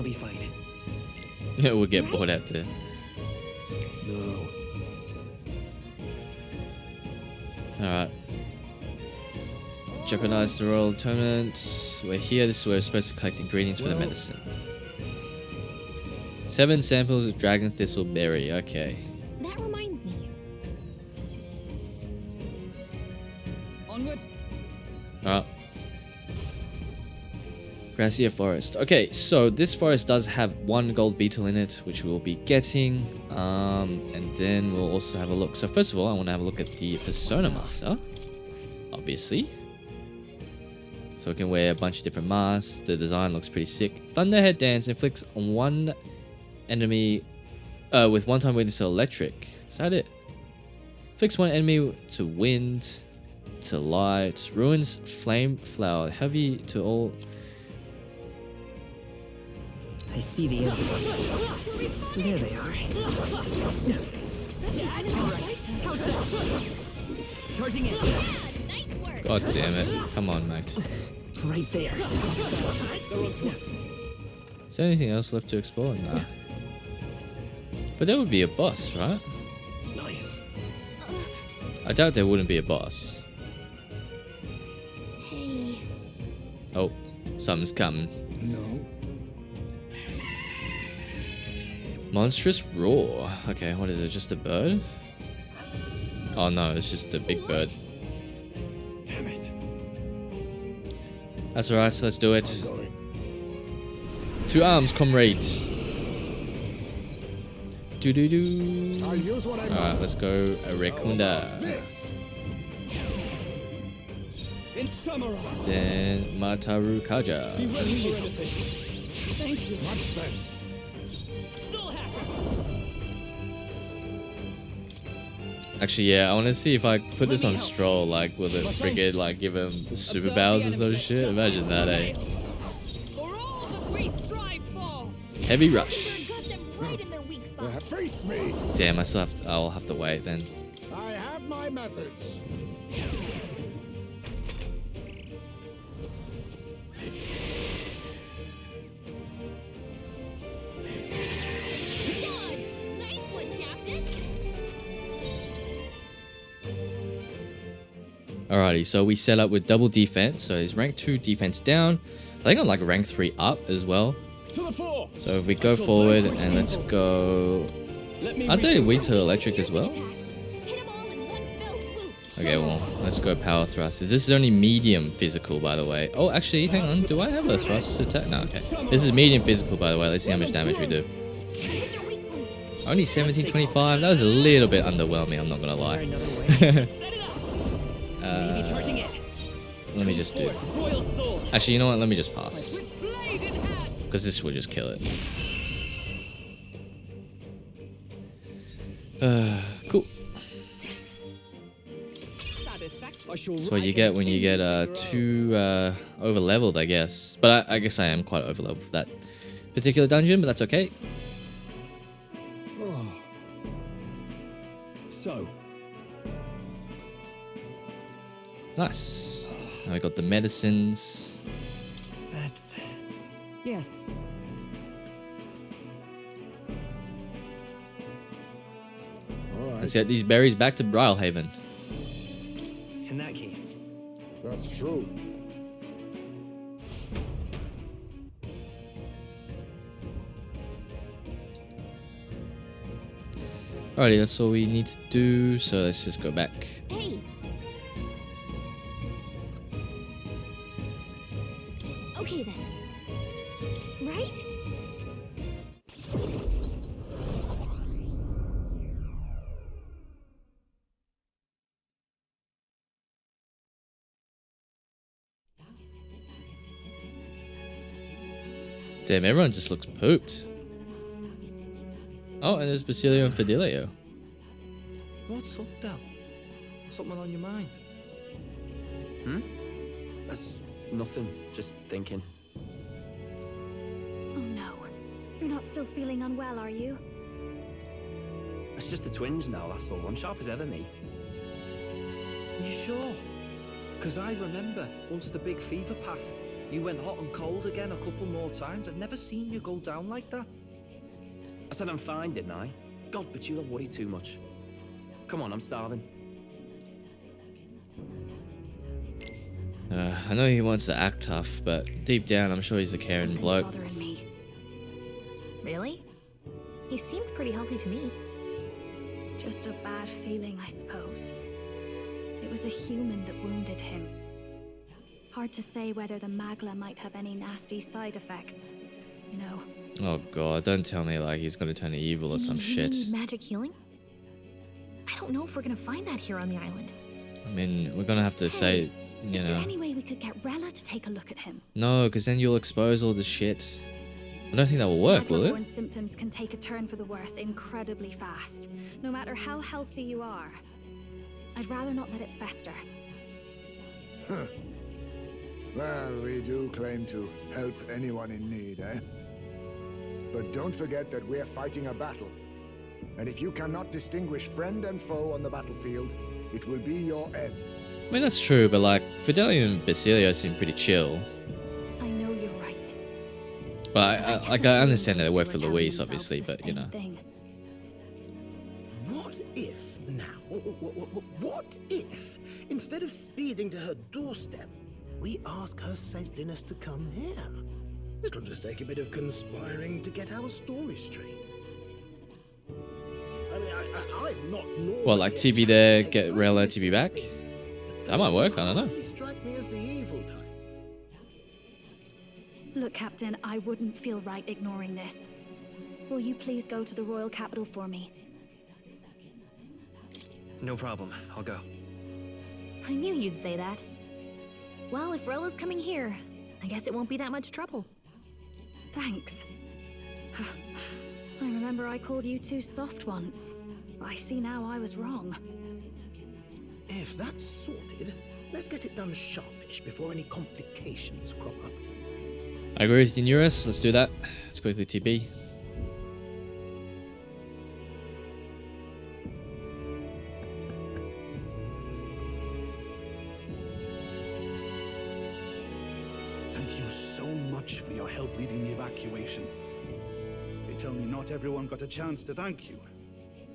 be fine. Yeah, we'll get bored out there. No. Alright. Jeopardize the royal tournament. We're here. This is where we're supposed to collect ingredients for the medicine. 7 samples of dragon thistle berry. Okay. That reminds me. Onward. Alright. Gracie forest. Okay, so this forest does have 1 gold beetle in it, which we'll be getting. And then we'll also have a look. So first of all, I want to have a look at the persona master. Obviously. So we can wear a bunch of different masks. The design looks pretty sick. Thunderhead dance inflicts on 1 enemy with 1-time weakness to electric. Is that it? Inflicts 1 enemy to wind, to light, ruins flame flower, heavy to all. I see the answer. There they are. Charging in. God damn it. Come on, mate. Right there. Is there anything else left to explore? Nah. But there would be a boss, right? Nice. I doubt there wouldn't be a boss. Hey. Oh, something's coming. No. Monstrous roar. Okay, what is it? Just a bird? Oh no, it's just a big bird. Damn it. That's alright, let's do it. I'm going. To arms, comrades. Do do do. I'll use what I Alright, let's go Rekunda. This. In samurai. Then Mataru Kaja. Thank you. Much thanks. Actually, yeah, I want to see if I put this on Stroll, like, will it friggin' like give him superpowers or some shit? Imagine that, eh? Heavy rush. Face me. Damn, I'll have to wait then. I have my methods. Alrighty, so we set up with double defense. So he's rank 2 defense down. I think I'm like rank 3 up as well. So if we go forward and let's go. Aren't they weak to electric as well? Okay, well, let's go power thrust. This is only medium physical, by the way. Oh, actually, hang on. Do I have a thrust attack? No, okay. This is medium physical, by the way. Let's see how much damage we do. Only 1725. That was a little bit underwhelming, I'm not gonna lie. Let me just do. Actually, you know what? Let me just pass. Because this will just kill it. Cool. That's what you get when you get too over leveled, I guess. But I guess I am quite over leveled for that particular dungeon, but that's okay. So. Nice. Now we got the medicines. That's. Yes. All right. Let's get these berries back to Brylehaven. In that case. That's true. Alrighty, that's all we need to do. So let's just go back. Hey. Okay then. Right? Damn, everyone just looks pooped. Oh, and there's Basilio and Fidelio. What's up, Del? Something on your mind? That's nothing. Just thinking. Oh no. You're not still feeling unwell, are you? It's just the twinge now, that's all. I'm sharp as ever, me. You sure? Because I remember once the big fever passed, You went hot and cold again a couple more times. I've never seen you go down like that. I said I'm fine, didn't I? God, but you don't worry too much. Come on, I'm starving. I know he wants to act tough, but deep down I'm sure he's a caring Something's bloke. bothering me. Really? He seemed pretty healthy to me. Just a bad feeling, I suppose. It was a human that wounded him. Hard to say whether the magla might have any nasty side effects. You know. Oh god, don't tell me like he's gonna turn evil or some You shit. need magic healing? I don't know if we're gonna find that here on the island. I mean, we're gonna have to say, you Is there know. any way we could get Rella to take a look at him? No, because then you'll expose all the shit. I don't think that will work, will it? Magla-borne symptoms can take a turn for the worse incredibly fast, no matter how healthy you are. I'd rather not let it fester. Huh. Well, we do claim to help anyone in need, eh? But don't forget that we're fighting a battle. And if you cannot distinguish friend and foe on the battlefield, it will be your end. I mean, that's true, but like, Fidelio and Basilio seem pretty chill. I know you're right. But I understand that they Those work two for are telling Louise, themselves obviously, the but you same know. thing. What if now? What if, instead of speeding to her doorstep, we ask her saintliness to come here? It'll just take a bit of conspiring to get our story straight. I mean, I'm not normally What, like a TV cat there, that get takes Rella liking to TV back? anything, but That might work, I don't know. hardly strike me as the evil type. Look, Captain, I wouldn't feel right ignoring this. Will you please go to the royal capital for me? No problem. I'll go. I knew you'd say that. Well, if Rella's coming here, I guess it won't be that much trouble. Thanks. I remember I called you too soft once. I see now I was wrong. If that's sorted, let's get it done sharpish before any complications crop up. I agree with you, Eurus. Let's do that. Let's quickly TP. Thank you so much for your help leading the evacuation. They tell me not everyone got a chance to thank you.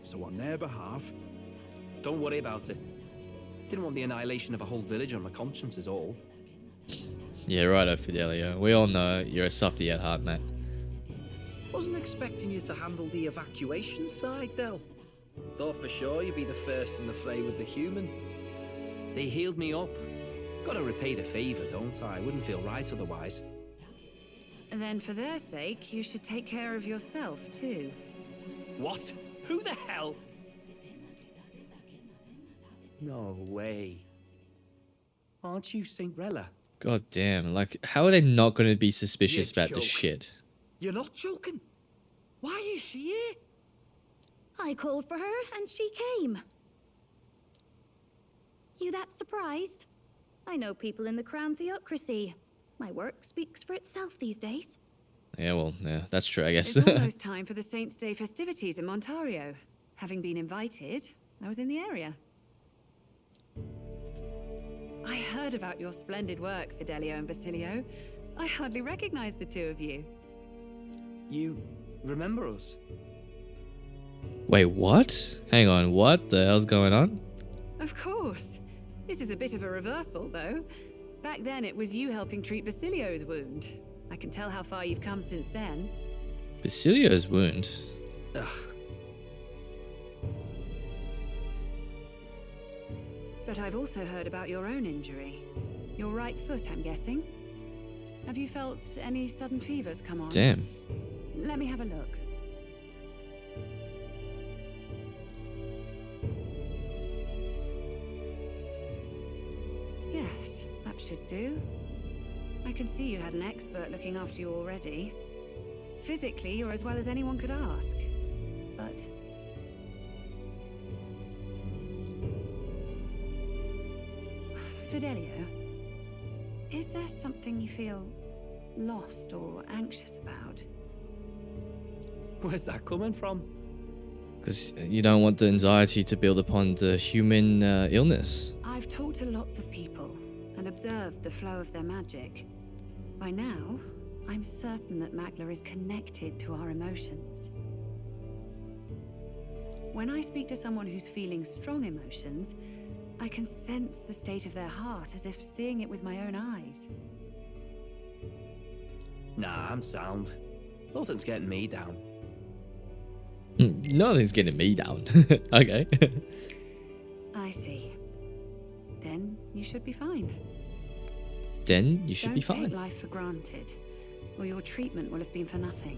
So on their behalf, Don't worry about it. Didn't want the annihilation of a whole village on my conscience is all. Yeah, righto, Fidelio. We all know you're a softie at heart, mate. Wasn't expecting you to handle the evacuation side, though. Thought for sure you'd be the first in the fray with the human. They healed me up. Gotta repay the favor, don't I? Wouldn't feel right otherwise. Then for their sake, you should take care of yourself, too. What? Who the hell? No way. Aren't you Saint Rella? God damn, like, how are they not going to be suspicious You're about this joking. shit? You're not joking. Why is she here? I called for her and she came. You that surprised? I know people in the Crown Theocracy. My work speaks for itself these days. Yeah, well, yeah, that's true, I guess. It's almost time for the Saints' Day festivities in Montario. Having been invited, I was in the area. I heard about your splendid work, Fidelio and Basilio. I hardly recognize the two of you. You remember us? Wait, what? Hang on, what the hell's going on? Of course. This is a bit of a reversal, though. Back then, it was you helping treat Basilio's wound. I can tell how far you've come since then. Basilio's wound? Ugh. But I've also heard about your own injury. Your right foot, I'm guessing. Have you felt any sudden fevers come on? Damn. Let me have a look. Yes, that should do. I can see you had an expert looking after you already. Physically, you're as well as anyone could ask. But Fidelio, is there something you feel lost or anxious about? Where's that coming from? Because you don't want the anxiety to build upon the human illness. I've talked to lots of people and observed the flow of their magic. By now, I'm certain that Magla is connected to our emotions. When I speak to someone who's feeling strong emotions, I can sense the state of their heart as if seeing it with my own eyes. Nah, I'm sound. Nothing's getting me down. Nothing's getting me down. Okay. I see. Then you should be fine. Then you should be Don't fine. take life for granted, or your treatment will have been for nothing.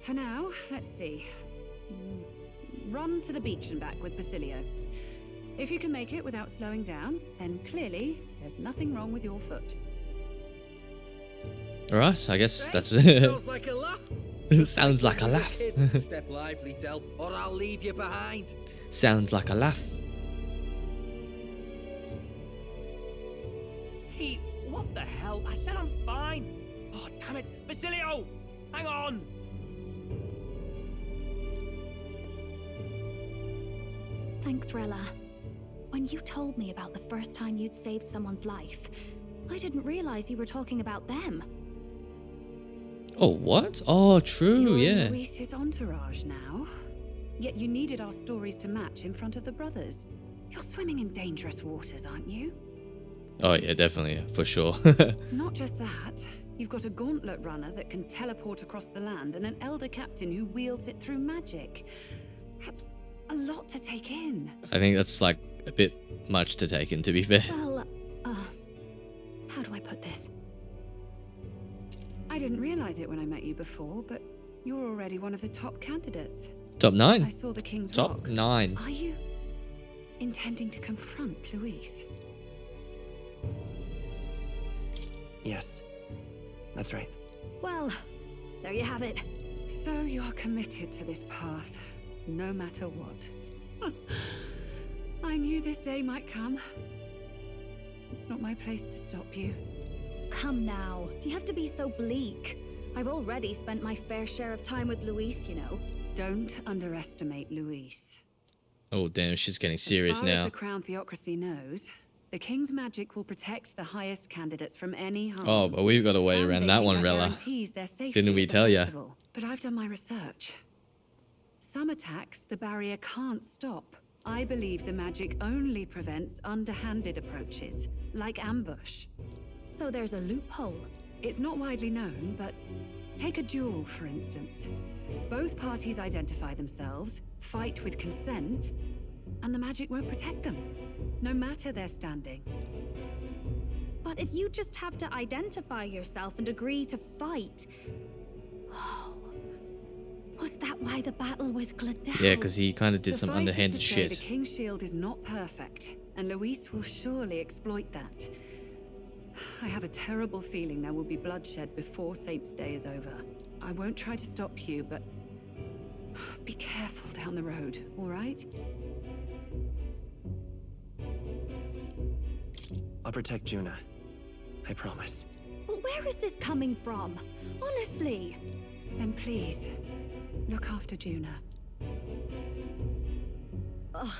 For now, let's see. Run to the beach and back with Basilio. If you can make it without slowing down, then clearly there's nothing wrong with your foot. Alright, I guess that's Sounds like a laugh. sounds like a laugh. Kids, step lively, Del, or I'll leave you behind. Sounds like a laugh. Hey, what the hell? I said I'm fine. Oh, damn it. Basilio! Hang on! Thanks, Rella. When you told me about the first time you'd saved someone's life, I didn't realize you were talking about them. Oh, what? Oh, true, You're yeah. in Luis's entourage now. Yet you needed our stories to match in front of the brothers. You're swimming in dangerous waters, aren't you? Oh, yeah, definitely, for sure. Not just that. You've got a gauntlet runner that can teleport across the land and an elder captain who wields it through magic. That's a lot to take in. I think that's like a bit much to take in, to be fair. Well, how do I put this? I didn't realize it when I met you before, but you're already one of the top candidates. Top 9. I saw the King's Top Rock. 9. Are you intending to confront Luis? Yes, that's right. Well, there you have it. So you are committed to this path, no matter what. I knew this day might come. It's not my place to stop you. Come now, do you have to be so bleak? I've already spent my fair share of time with Luis, you know. Don't underestimate Luis. Oh, damn, she's getting serious As far as now. the Crown Theocracy knows, the King's magic will protect the highest candidates from any harm. Oh, but we've got a way And around they that think one, Rella. guarantees their safety Didn't we at the tell ya? festival. But I've done my research. Some attacks the barrier can't stop. I believe the magic only prevents underhanded approaches, like ambush. So there's a loophole. It's not widely known, but take a duel, for instance. Both parties identify themselves, fight with consent, and the magic won't protect them, no matter their standing. But if you just have to identify yourself and agree to fight... Oh, was that why the battle with Gladell? Yeah, because he kind of did some Suffice it underhanded to say, shit. The King's Shield is not perfect, and Luis will surely exploit that. I have a terrible feeling there will be bloodshed before Saint's Day is over. I won't try to stop you, but be careful down the road, all right? I'll protect Juna. I promise. But where is this coming from? Honestly. Then please, look after Juna. Ugh,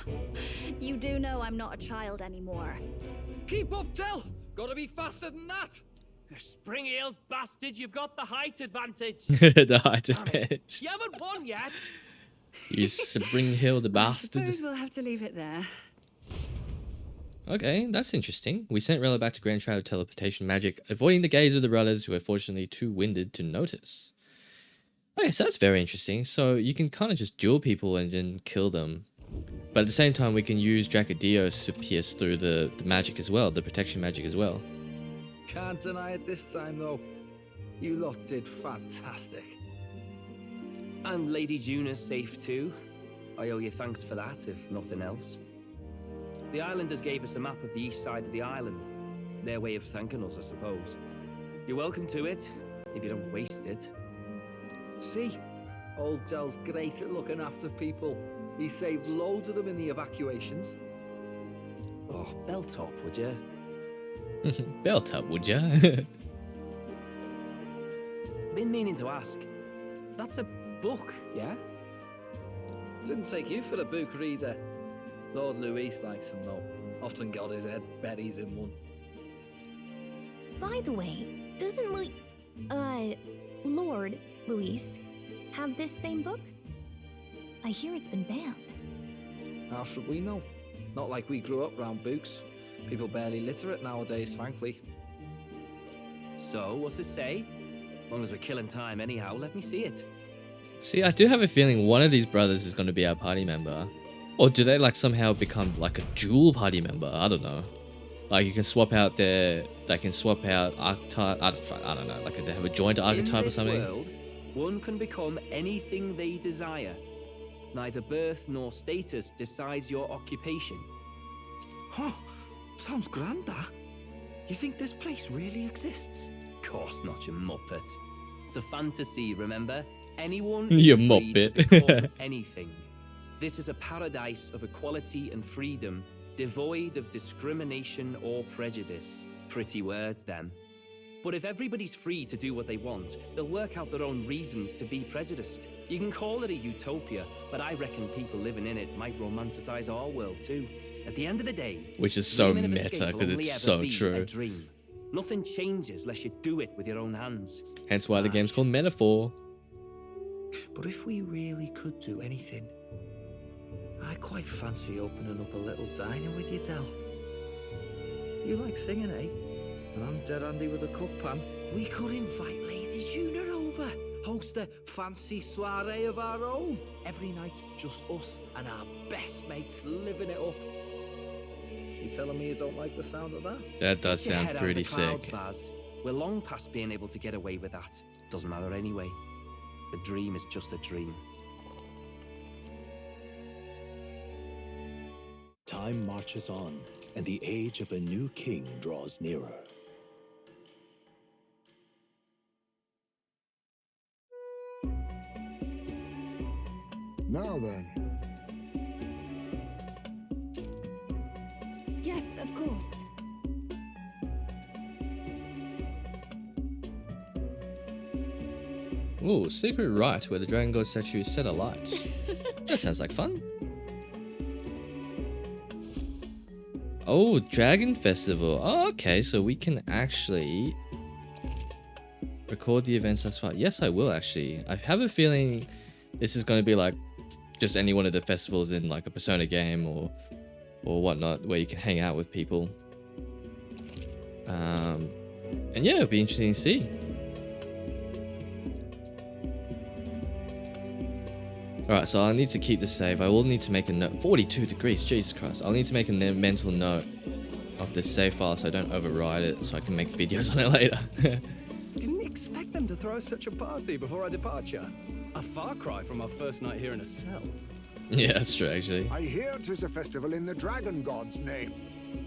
you do know I'm not a child anymore. Keep up, Del! Gotta be faster than that! You spring-heeled bastard, you've got the height advantage. The height advantage. You haven't won yet. You spring-heeled I bastard. suppose we'll have to leave it there. Okay, that's interesting. We sent Rella back to Grand Shroud teleportation magic, avoiding the gaze of the brothers who are fortunately too winded to notice. Okay, so that's very interesting. So you can kind of just duel people and then kill them. But at the same time, we can use Dracodios to pierce through the magic as well, the protection magic as well. Can't deny it this time, though. You lot did fantastic. And Lady Juna's safe too. I owe you thanks for that, if nothing else. The Islanders gave us a map of the east side of the island. Their way of thanking us, I suppose. You're welcome to it, if you don't waste it. See? Old Del's great at looking after people. He saved loads of them in the evacuations. Oh, belt up, would you? Belt up, would ya? Been meaning to ask. That's a book, yeah? Didn't take you for a book reader. Lord Luis likes them though. Often got his head berries in one. By the way, Doesn't Lord Luis have this same book? I hear it's been banned. How should we know? Not like we grew up round books. People barely literate nowadays, frankly. So, what's it say? As long as we're killing time anyhow, let me see it. See, I do have a feeling one of these brothers is going to be our party member. Or do they like somehow become like a dual party member? I don't know. Like you can swap out they can swap out archetype, I don't know, like they have a joint archetype or something. In this world, one can become anything they desire. Neither birth nor status decides your occupation. Huh, sounds grand, that. You think this place really exists? Of course not, you muppet. It's a fantasy, remember? Anyone You is free to muppet. become anything. This is a paradise of equality and freedom, devoid of discrimination or prejudice. Pretty words, then. But if everybody's free to do what they want, they'll work out their own reasons to be prejudiced. You can call it a utopia, but I reckon people living in it might romanticize our world too. At the end of the day, Which is so dreaming of meta, escape will 'cause only it's ever so be true. a dream. Nothing changes unless you do it with your own hands. Hence why the game's called Metaphor. But if we really could do anything, I quite fancy opening up a little diner with you, Del. You like singing, eh? And I'm dead handy with a cookpan. We could invite Lady Juna over, host a fancy soiree of our own. Every night, just us and our best mates living it up. You telling me you don't like the sound of that? That does Get your sound head out of pretty the clouds, sick. Baz. We're long past being able to get away with that. Doesn't matter anyway. The dream is just a dream. Time marches on, and the age of a new king draws nearer. Now then, Yes, of course. Ooh, secret rite where the dragon god statue is set alight. That sounds like fun. Oh, Dragon Festival. Oh, okay, so we can actually record the events thus far. Yes, I will actually. I have a feeling this is going to be like just any one of the festivals in like a Persona game or whatnot where you can hang out with people. And yeah, it'll be interesting to see. Alright, so I'll need to keep the save. I will need to make a note. 42 degrees, Jesus Christ. I'll need to make a mental note of this save file so I don't override it, so I can make videos on it later. Didn't expect them to throw such a party before our departure. A far cry from our first night here in a cell. Yeah, that's true, actually. I hear 'tis a festival in the dragon god's name,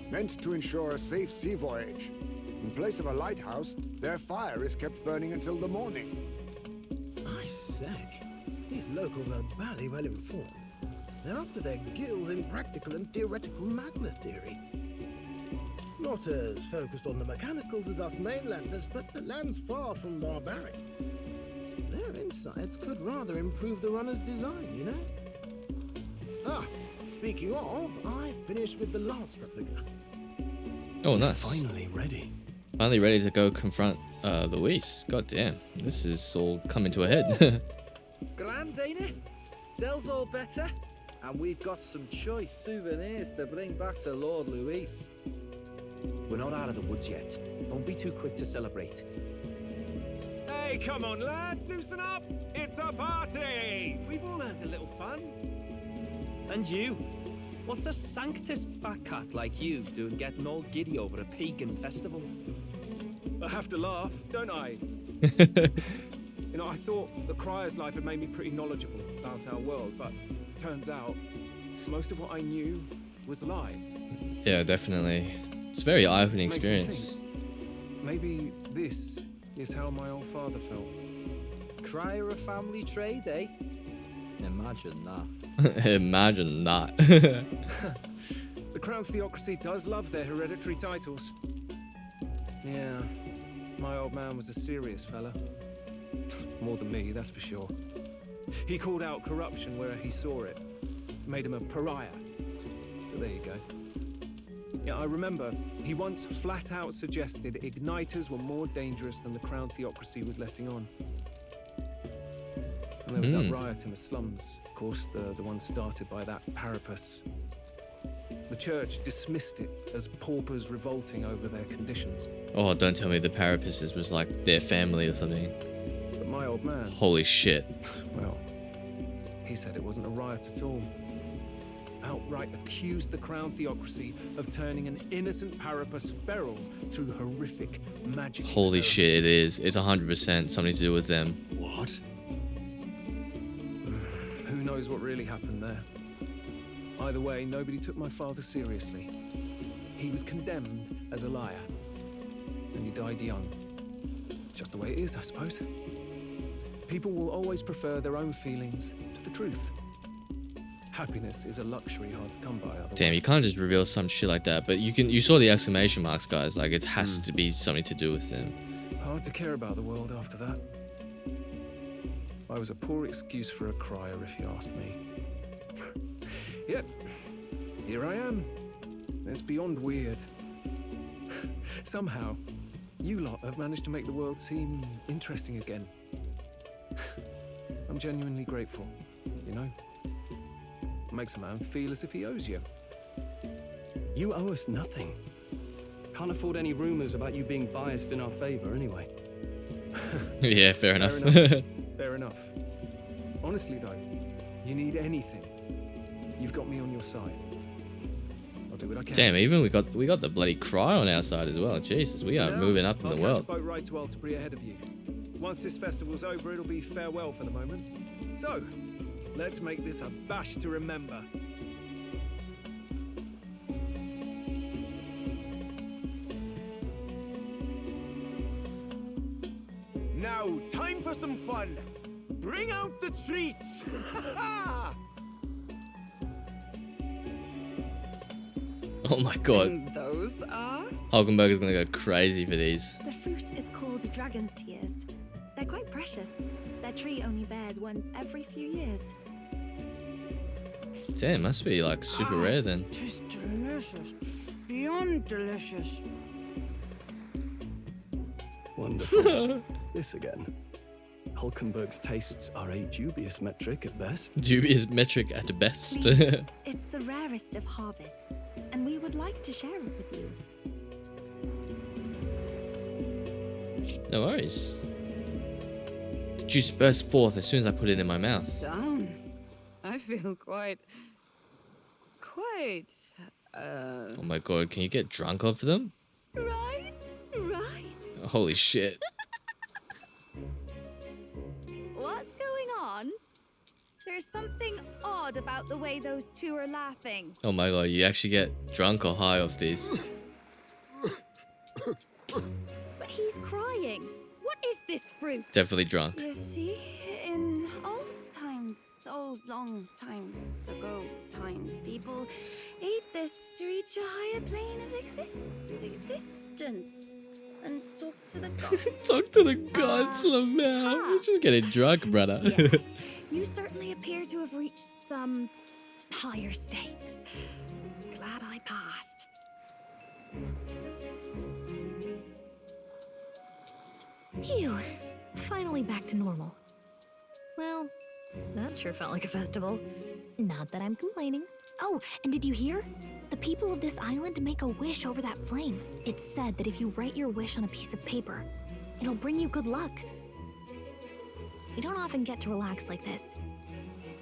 meant to ensure a safe sea voyage. In place of a lighthouse, their fire is kept burning until the morning. I say, these locals are bally well informed. They're up to their gills in practical and theoretical magna theory. Not as focused on the mechanicals as us mainlanders, but the land's far from barbaric. Their insights could rather improve the runner's design, you know? Ah, speaking of, I finished with the lance replica. Oh, nice. Finally ready. Finally ready to go confront Luis. God damn, this is all coming to a head. Grand, ain't it? Del's all better, and we've got some choice souvenirs to bring back to Lord Luis. We're not out of the woods yet. Don't be too quick to celebrate. Hey, come on, lads, loosen up! It's a party! We've all earned a little fun. And you? What's a sanctist fat cat like you doing getting all giddy over a pagan festival? I have to laugh, don't I? You know, I thought the Crier's life had made me pretty knowledgeable about our world, but turns out most of what I knew was lies. Yeah, definitely. It's a very eye-opening Makes me experience. think, maybe this is how my old father felt. Crier a family trade, eh? Imagine that. Imagine that. The Crown Theocracy does love their hereditary titles. Yeah, my old man was a serious fella. More than me, that's for sure. He called out corruption where he saw it. Made him a pariah. But there you go. Yeah, I remember. He once flat out suggested igniters were more dangerous than the Crown Theocracy was letting on. And there was that riot in the slums. Of course, the one started by that Parapus. The church dismissed it as paupers revolting over their conditions. Oh, don't tell me the Parapuses was like their family or something. But my old man... Holy shit. Well, he said it wasn't a riot at all. Outright accused the Crown Theocracy of turning an innocent Parapus feral through horrific magic. Holy shit, it is. It's 100% something to do with them. What? Who knows what really happened there? Either way, nobody took my father seriously. He was condemned as a liar, and he died young. Just the way it is, I suppose. People will always prefer their own feelings to the truth. Happiness is a luxury hard to come by otherwise. Damn, you can't just reveal some shit like that. But you saw the exclamation marks, guys. Like, it has to be something to do with them. Hard to care about the world after that. I was a poor excuse for a crier, if you ask me. Yet, here I am. It's beyond weird. Somehow, you lot have managed to make the world seem interesting again. I'm genuinely grateful, you know? Makes a man feel as if he owes you. You owe us nothing. Can't afford any rumors about you being biased in our favor anyway. Yeah, fair enough. Fair enough. Honestly though, you need anything, you've got me on your side. I'll do what I can. Damn, even we got the bloody cry on our side as well. Jesus, we are moving up in the world. I'll catch a boat ride to Altabury ahead of you. Once this festival's over, it'll be farewell for the moment. So, let's make this a bash to remember. Now, time for some fun. Bring out the treats. Oh my god. And those are? Hulkenberg is gonna go crazy for these. The fruit is called dragon's tears. They're quite precious. Their tree only bears once every few years. Damn, must be like super rare then. Tis delicious. Beyond delicious. Wonderful. This again. Hulkenberg's tastes are a dubious metric at best. Dubious metric at best. Please, it's the rarest of harvests, and we would like to share it with you. No worries. The juice burst forth as soon as I put it in my mouth. Sounds. I feel quite. Oh my god, can you get drunk off them? Right. Holy shit. What's going on? There's something odd about the way those two are laughing. Oh my god, you actually get drunk or high off these. But he's crying. What is this fruit? Definitely drunk. You see, in old times, so long times ago people ate this to reach a higher plane of existence and talk to the gods. Talk to the gods, Lamel. You're just getting drunk, brother. Yes, you certainly appear to have reached some higher state. Glad I passed. Phew, finally back to normal. Well, that sure felt like a festival. Not that I'm complaining. Oh, and did you hear? The people of this island make a wish over that flame. It's said that if you write your wish on a piece of paper, it'll bring you good luck. You don't often get to relax like this.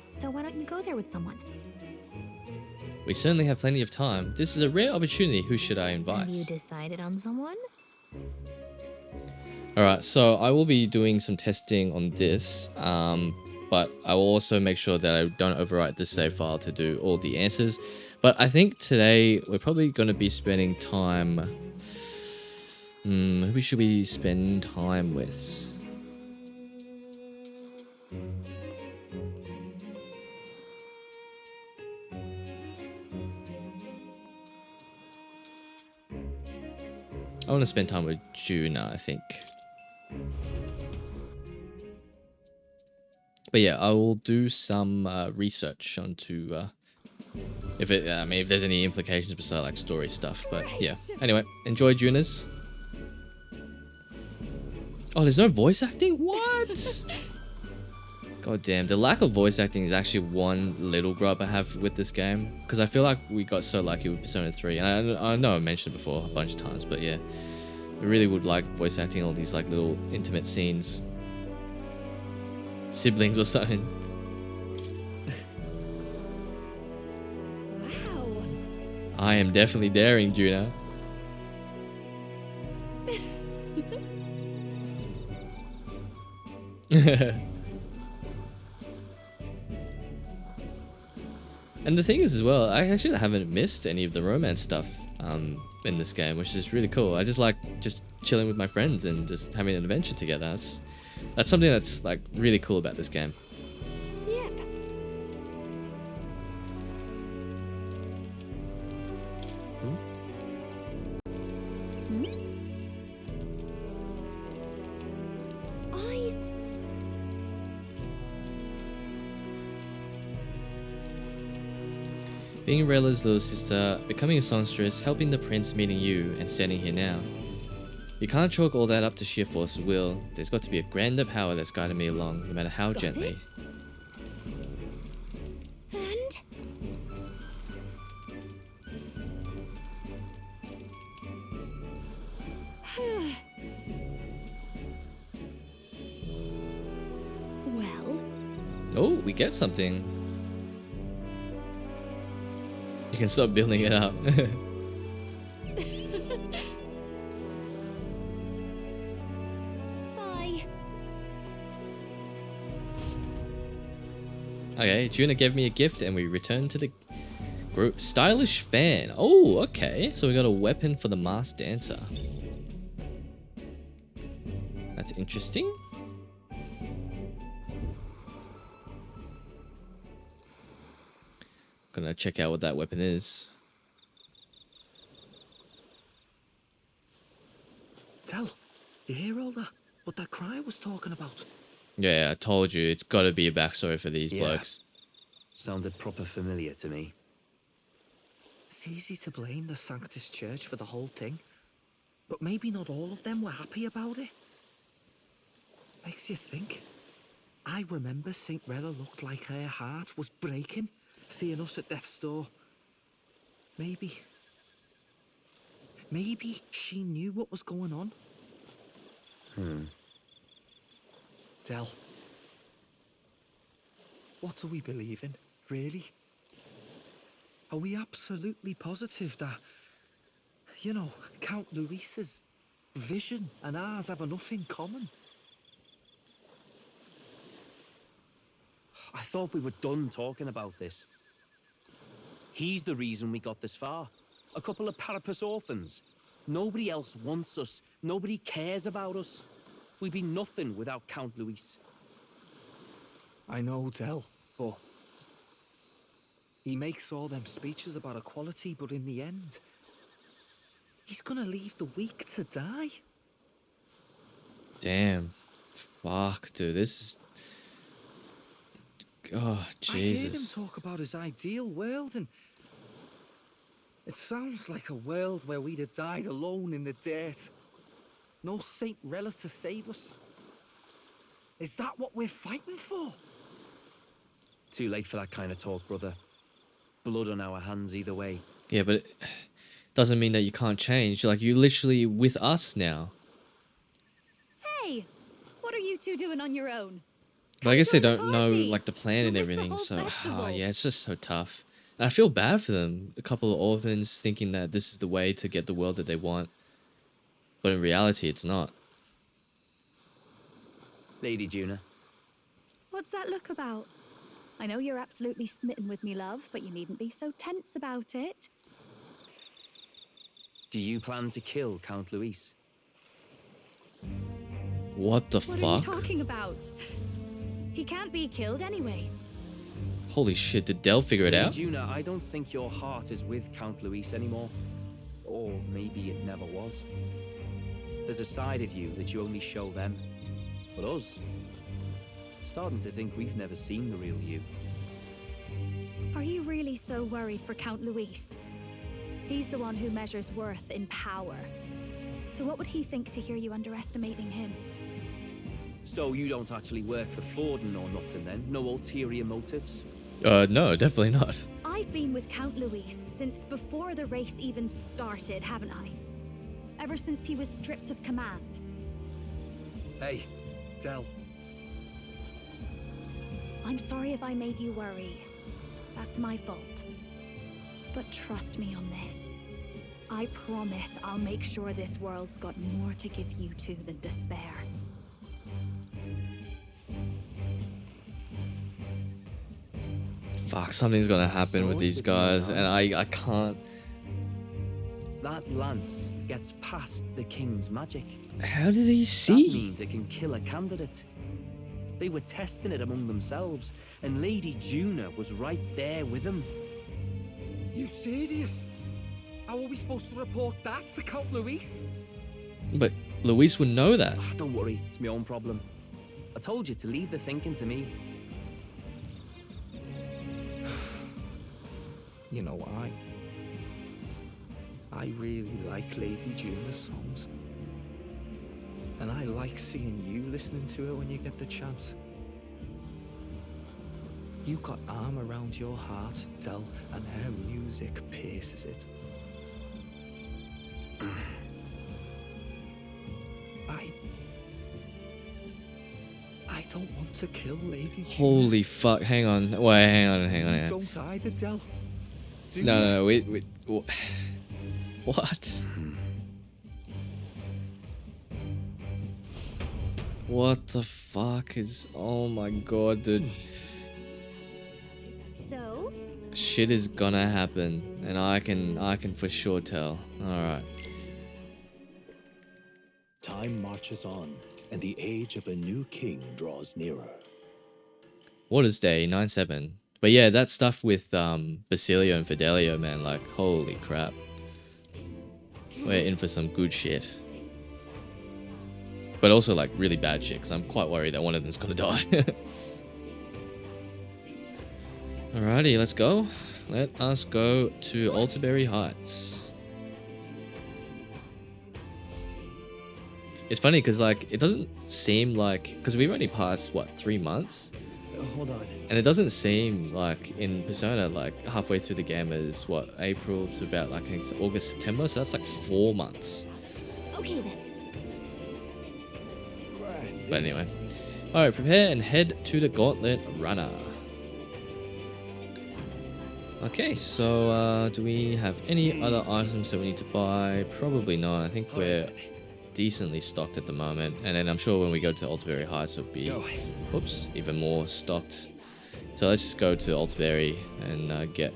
So why don't you go there with someone? We certainly have plenty of time. This is a rare opportunity. Who should I invite? Have you decided on someone? Alright, so I will be doing some testing on this, but I will also make sure that I don't overwrite the save file to do all the answers. But I think today we're probably going to be spending time... who should we spend time with? I want to spend time with Juna, I think. But yeah, I will do some research onto If it, I mean, if there's any implications besides like story stuff, but yeah. Anyway, enjoy Junas. Oh, there's no voice acting? What? God damn, the lack of voice acting is actually one little gripe I have with this game. Because I feel like we got so lucky with Persona 3. And I know I mentioned it before a bunch of times, but yeah. I really would like voice acting all these like little intimate scenes. Siblings or something. Wow. I am definitely daring, Juna. And the thing is as well, I actually haven't missed any of the romance stuff in this game, which is really cool. I just like just chilling with my friends and just having an adventure together. That's something that's like really cool about this game. Yep. Being Rella's little sister, becoming a songstress, helping the prince, meeting you, and standing here now. You can't chalk all that up to sheer force of will. There's got to be a grander power that's guided me along, no matter how gently. Well. Oh, we get something. You can start building it up. Bye. Okay, Juna gave me a gift and we return to the group. Stylish fan. Oh, okay. So we got a weapon for the masked dancer. That's interesting. Gonna check out what that weapon is. Tell, you hear all that? What that cry was talking about? Yeah, I told you, it's gotta be a backstory for these blokes. Sounded proper familiar to me. It's easy to blame the Sanctus Church for the whole thing, but maybe not all of them were happy about it. Makes you think. I remember St. Rella looked like her heart was breaking, seeing us at death's door. Maybe she knew what was going on. Del, what do we believe in, really? Are we absolutely positive that, you know, Count Luis's vision and ours have enough in common? I thought we were done talking about this. He's the reason we got this far. A couple of Parapus orphans. Nobody else wants us. Nobody cares about us. We'd be nothing without Count Luis. I know, Del, but he makes all them speeches about equality, but in the end, he's gonna leave the weak to die. Damn. Fuck, dude, this is... Oh, Jesus. I heard him talk about his ideal world, and it sounds like a world where we'd have died alone in the dirt. No Saint Rella to save us. Is that what we're fighting for? Too late for that kind of talk, brother. Blood on our hands either way. Yeah, but it doesn't mean that you can't change. Like, you're literally with us now. Hey, what are you two doing on your own? But I guess they don't know, like, the plan and everything, so... yeah, it's just so tough. And I feel bad for them. A couple of orphans thinking that this is the way to get the world that they want. But in reality, it's not. Lady Juna. What's that look about? I know you're absolutely smitten with me, love, but you needn't be so tense about it. Do you plan to kill Count Luis? What the What are fuck? you talking about? He can't be killed anyway. Holy shit, did Del figure it out? Juna, I don't think your heart is with Count Luis anymore. Or maybe it never was. There's a side of you that you only show them. But us, starting to think we've never seen the real you. Are you really so worried for Count Luis? He's the one who measures worth in power. So what would he think to hear you underestimating him? So you don't actually work for Forden or nothing then? No ulterior motives? No, definitely not. I've been with Count Luis since before the race even started, haven't I? Ever since he was stripped of command. Hey, Del. I'm sorry if I made you worry. That's my fault. But trust me on this. I promise I'll make sure this world's got more to give you two than despair. Fuck, something's gonna happen with these guys, and I can't. That lance gets past the king's magic. How did he see? That means it can kill a candidate. They were testing it among themselves, and Lady Juna was right there with them. You serious? How are we supposed to report that to Count Luis? But Luis would know that. Don't worry, it's my own problem. I told you to leave the thinking to me. You know why? I really like Lady Juna's songs. And I like seeing you listening to her when you get the chance. You got arm around your heart, Del, and her music pierces it. I don't want to kill Lady Juna. Holy fuck! Hang on. Wait, hang on. Don't either, Del. No. Wait. What? What the fuck is? Oh my god, dude. So? Shit is gonna happen, and I can for sure tell. All right. Time marches on, and the age of a new king draws nearer. Waters Day 9/7. But yeah, that stuff with Basilio and Fidelio, man, like holy crap. We're in for some good shit. But also like really bad shit, because I'm quite worried that one of them's gonna die. Alrighty, let's go. Let us go to Altabury Heights. It's funny because like it doesn't seem like, because we've only passed what, 3 months? Hold on. And it doesn't seem like in Persona, like halfway through the game is what, April to about like I think it's August, September, so that's like 4 months. Okay then. But anyway. Alright, prepare and head to the Gauntlet Runner. Okay, so do we have any other items that we need to buy? Probably not. I think we're decently stocked at the moment. And then I'm sure when we go to Altabury Heights it'll be even more stocked. So let's just go to Altabury and get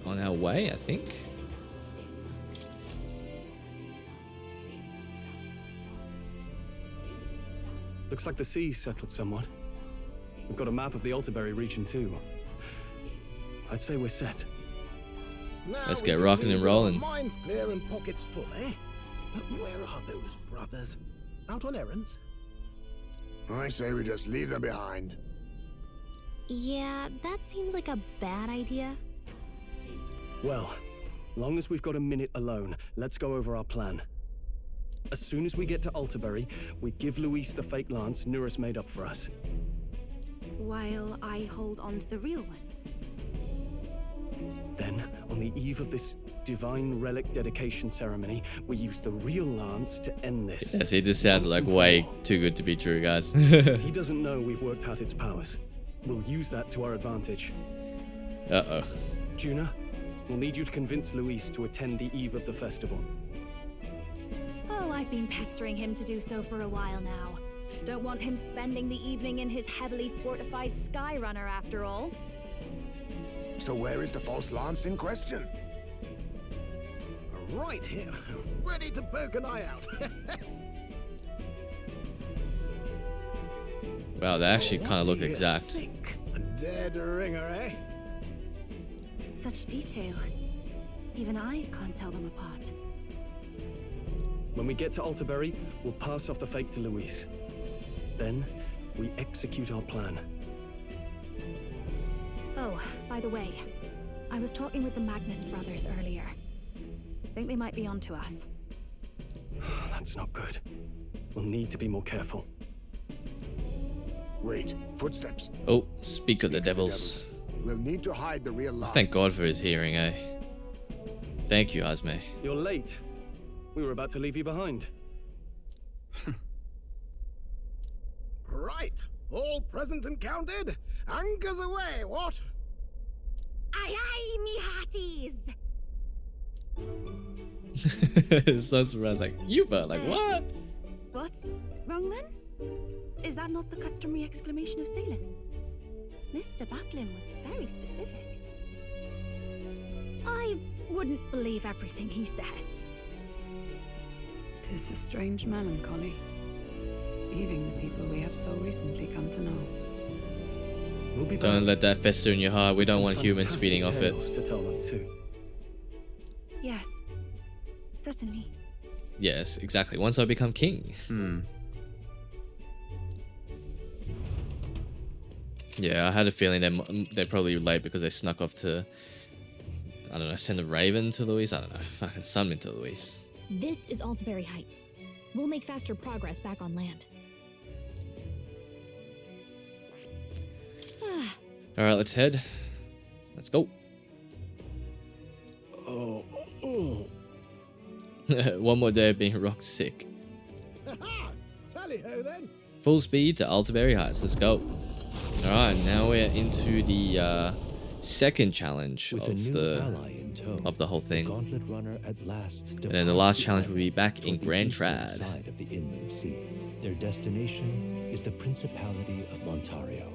on our way, I think. Looks like the sea's settled somewhat. We've got a map of the Altabury region too. I'd say we're set. Let's get rocking and rolling. Minds clear and pockets full, eh? But where are those brothers? Out on errands? I say we just leave them behind. Yeah, that seems like a bad idea. Well, long as we've got a minute alone, let's go over our plan. As soon as we get to Altabury, we give Luis the fake lance Nuris made up for us. While I hold on to the real one. Then, on the eve of this divine relic dedication ceremony, we use the real lance to end this. Yeah, see, this sounds like way too good to be true, guys. He doesn't know we've worked out its powers. We'll use that to our advantage. Uh-oh. Juna, we'll need you to convince Luis to attend the eve of the festival. Oh, I've been pestering him to do so for a while now. Don't want him spending the evening in his heavily fortified Skyrunner after all. So where is the false lance in question? Right here, ready to poke an eye out. Wow, they actually kind of look exact. A dead ringer, eh? Such detail. Even I can't tell them apart. When we get to Altabury, we'll pass off the fake to Luis. Then, we execute our plan. Oh, by the way, I was talking with the Magnus brothers earlier. Think they might be onto us. That's not good. We'll need to be more careful. Wait, footsteps. Oh, speak of the devils. We'll need to hide the real lights. Thank God for his hearing, eh? Thank you, Asme. You're late. We were about to leave you behind. Right, all present and counted. Anchors away, what? Aye aye, me hearties! So surprised, like, Yuva, like, what? What's wrong then? Is that not the customary exclamation of sailors? Mr. Butlin was very specific. I wouldn't believe everything he says. 'Tis a strange melancholy, leaving the people we have so recently come to know. We'll be Don't back. let that fester in your heart. We don't want humans Fantastic feeding off it. tales to tell them too. Yes, certainly. Yes, exactly. Once I become king. Yeah, I had a feeling they're probably late because they snuck off to, I don't know, send a raven to Luis. I don't know, fucking summon to Luis. This is Altabury Heights. We'll make faster progress back on land. All right, let's head. Let's go. Oh. One more day of being rock sick. Tally-ho then. Full speed to Altabury Heights. Let's go. All right, now we're into the second challenge of the whole thing. Gauntlet runner at last And then the last challenge will be back in Grand Trad. side of the inland sea. Their destination is the Principality of Montario.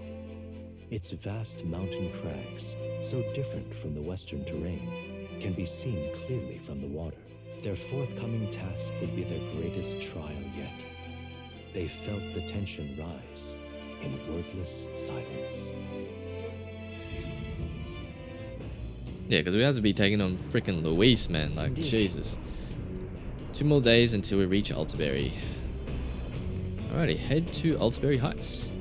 Its vast mountain crags, so different from the western terrain, can be seen clearly from the water. Their forthcoming task would be their greatest trial yet. They felt the tension rise in wordless silence. Yeah, because we have to be taking on freaking Luis, man. Like, Jesus. 2 more days until we reach Altabury. Alrighty, head to Altabury Heights.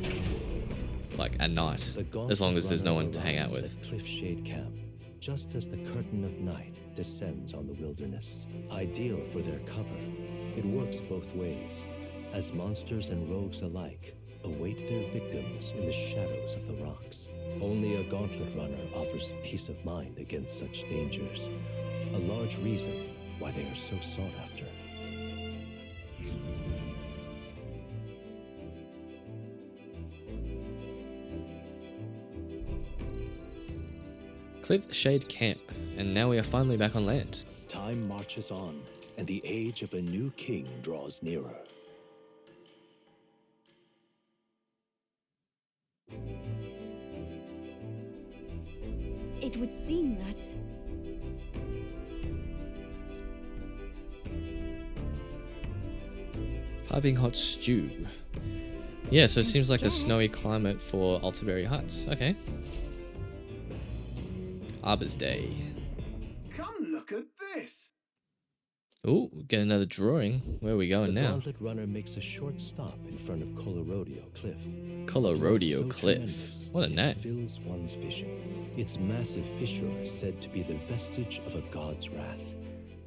Like, at night. As long as there's no one to hang out with. Cliffshade Camp, just as the curtain of night descends on the wilderness. Ideal for their cover, it works both ways, as monsters and rogues alike await their victims in the shadows of the rocks. Only a gauntlet runner offers peace of mind against such dangers, a large reason why they are so sought after. Cliffshade Camp, and now we are finally back on land. Time marches on, and the age of a new king draws nearer. It would seem that Piping hot stew. Yeah, so it seems like a snowy climate for Altabury Heights. Okay. Arbor's Day. Come look at this. Ooh, get another drawing. Where are we going The now? gauntlet runner makes a short stop in front of Colorodeo Cliff. Colorodeo So Cliff. tremendous What a it name. fills one's vision. Its massive fissure is said to be the vestige of a god's wrath,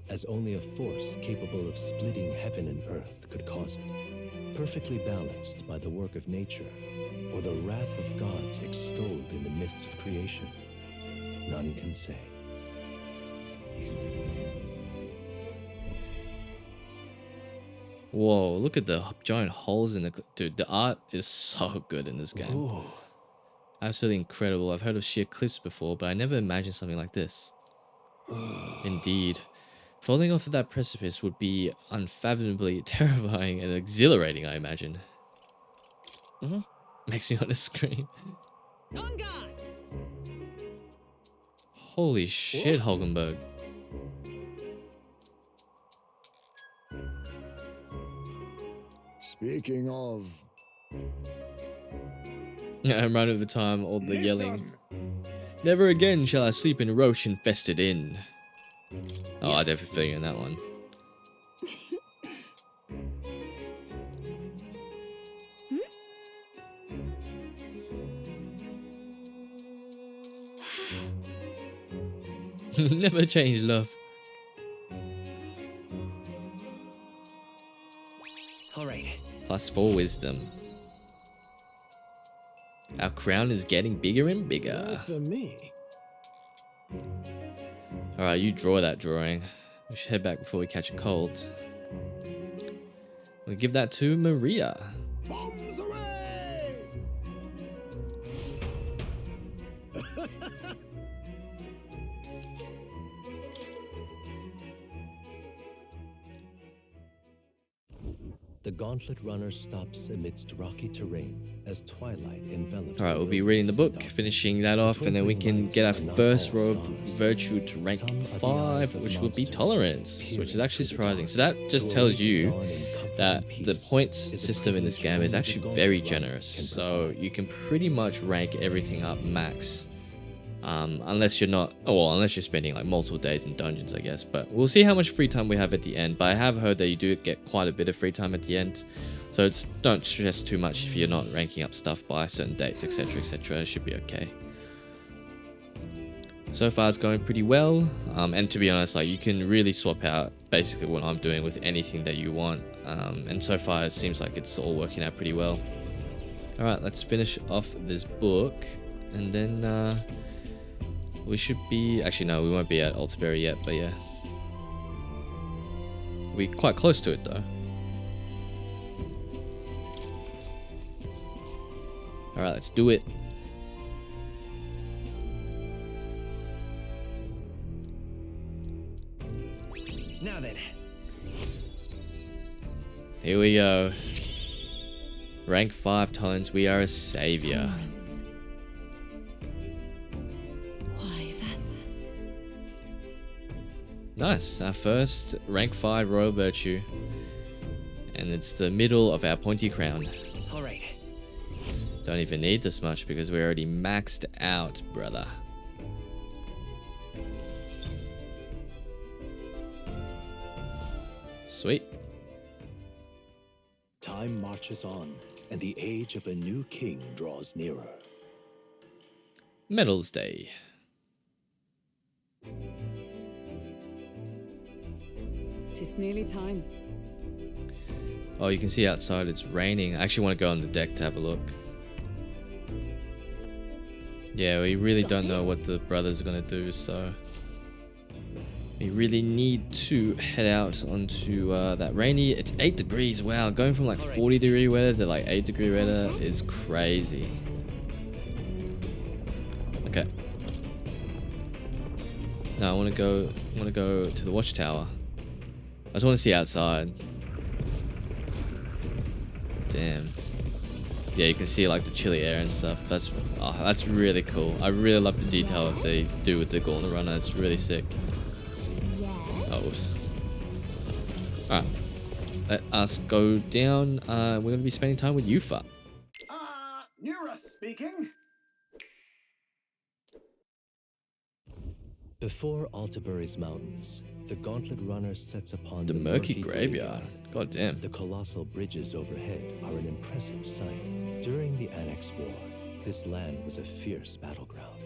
as only a force capable of splitting heaven and earth could cause it. Perfectly balanced by the work of nature, or the wrath of gods extolled in the myths of creation, none can say. Whoa, look at the giant holes in the... Dude, the art is so good in this game. Ooh. Absolutely incredible. I've heard of sheer cliffs before, but I never imagined something like this. Indeed. Falling off of that precipice would be unfathomably terrifying and exhilarating, I imagine. Makes me want to scream. On guard! Holy shit, Hulkenberg. Speaking of... I'm right over time, all the yelling. Never again shall I sleep in a roach infested inn. Oh, I definitely feel you in that one. Never change, love. All right. +4 wisdom. Our crown is getting bigger and bigger. For me. Alright, you draw that drawing. We should head back before we catch a cold. We'll give that to Maria. Bombs away! The gauntlet runner stops amidst rocky terrain as twilight envelops. Alright, we'll be reading the book, finishing that off, and then we can get our first row of virtue to rank 5, which will be tolerance, which is actually surprising. So that just tells you that the points system in this game is actually very generous. So you can pretty much rank everything up max. Unless you're not, unless you're spending like multiple days in dungeons, I guess. But we'll see how much free time we have at the end. But I have heard that you do get quite a bit of free time at the end. So don't stress too much if you're not ranking up stuff by certain dates, etc, etc. It should be okay. So far it's going pretty well. And to be honest, like you can really swap out basically what I'm doing with anything that you want. And so far it seems like it's all working out pretty well. Alright, let's finish off this book. And then we should be... Actually, no, we won't be at Altabury yet, but yeah. We're quite close to it, though. Alright, let's do it. Now then. Here we go. Rank 5 tolerance, we are a savior. Nice, our first rank 5 royal virtue. And it's the middle of our pointy crown. Alright. Don't even need this much because we're already maxed out, brother. Sweet. Time marches on, and the age of a new king draws nearer. Medals Day. It's nearly time. Oh, you can see outside it's raining. I actually want to go on the deck to have a look. Yeah, we really don't know what the brothers are going to do, so... we really need to head out onto that rainy... It's 8 degrees, wow. Going from like 40 degree weather to like 8 degree weather is crazy. Okay. Now I want to go to the watchtower. I just want to see outside. Damn. Yeah, you can see like the chilly air and stuff. That's really cool. I really love the detail that they do with the Gauntlet Runner. It's really sick. Oh, oops. Alright. Let us go down. We're going to be spending time with Yufa. Nira speaking. Before Altabury's mountains, the Gauntlet Runner sets upon The murky graveyard. God damn. The colossal bridges overhead are an impressive sight. During the Annex War, this land was a fierce battleground.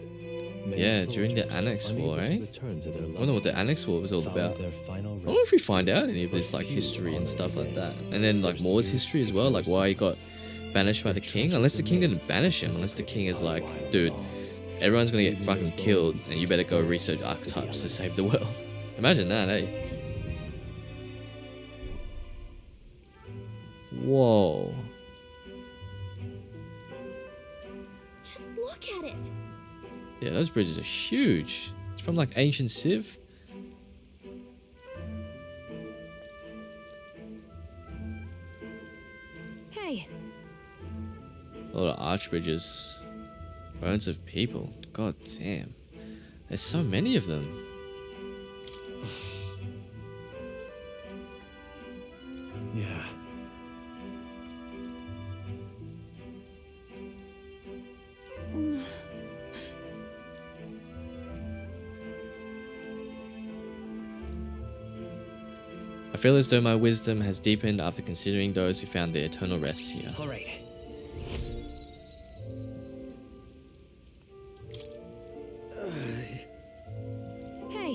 Yeah, during the Annex War, eh? I wonder what the Annex War was all about. I wonder if we find out any of this like history and stuff like that. And then like Moore's history as well, like why he got banished by the king. Unless the king didn't banish him, unless the king is like, dude, everyone's gonna get fucking killed and you better go research archetypes to save the world. Imagine that, eh? Whoa. Just look at it. Yeah, those bridges are huge. It's from like ancient Civ. Hey. A lot of arch bridges. Bones of people. God damn. There's so many of them. Yeah. I feel as though my wisdom has deepened after considering those who found their eternal rest here. All right. Hey.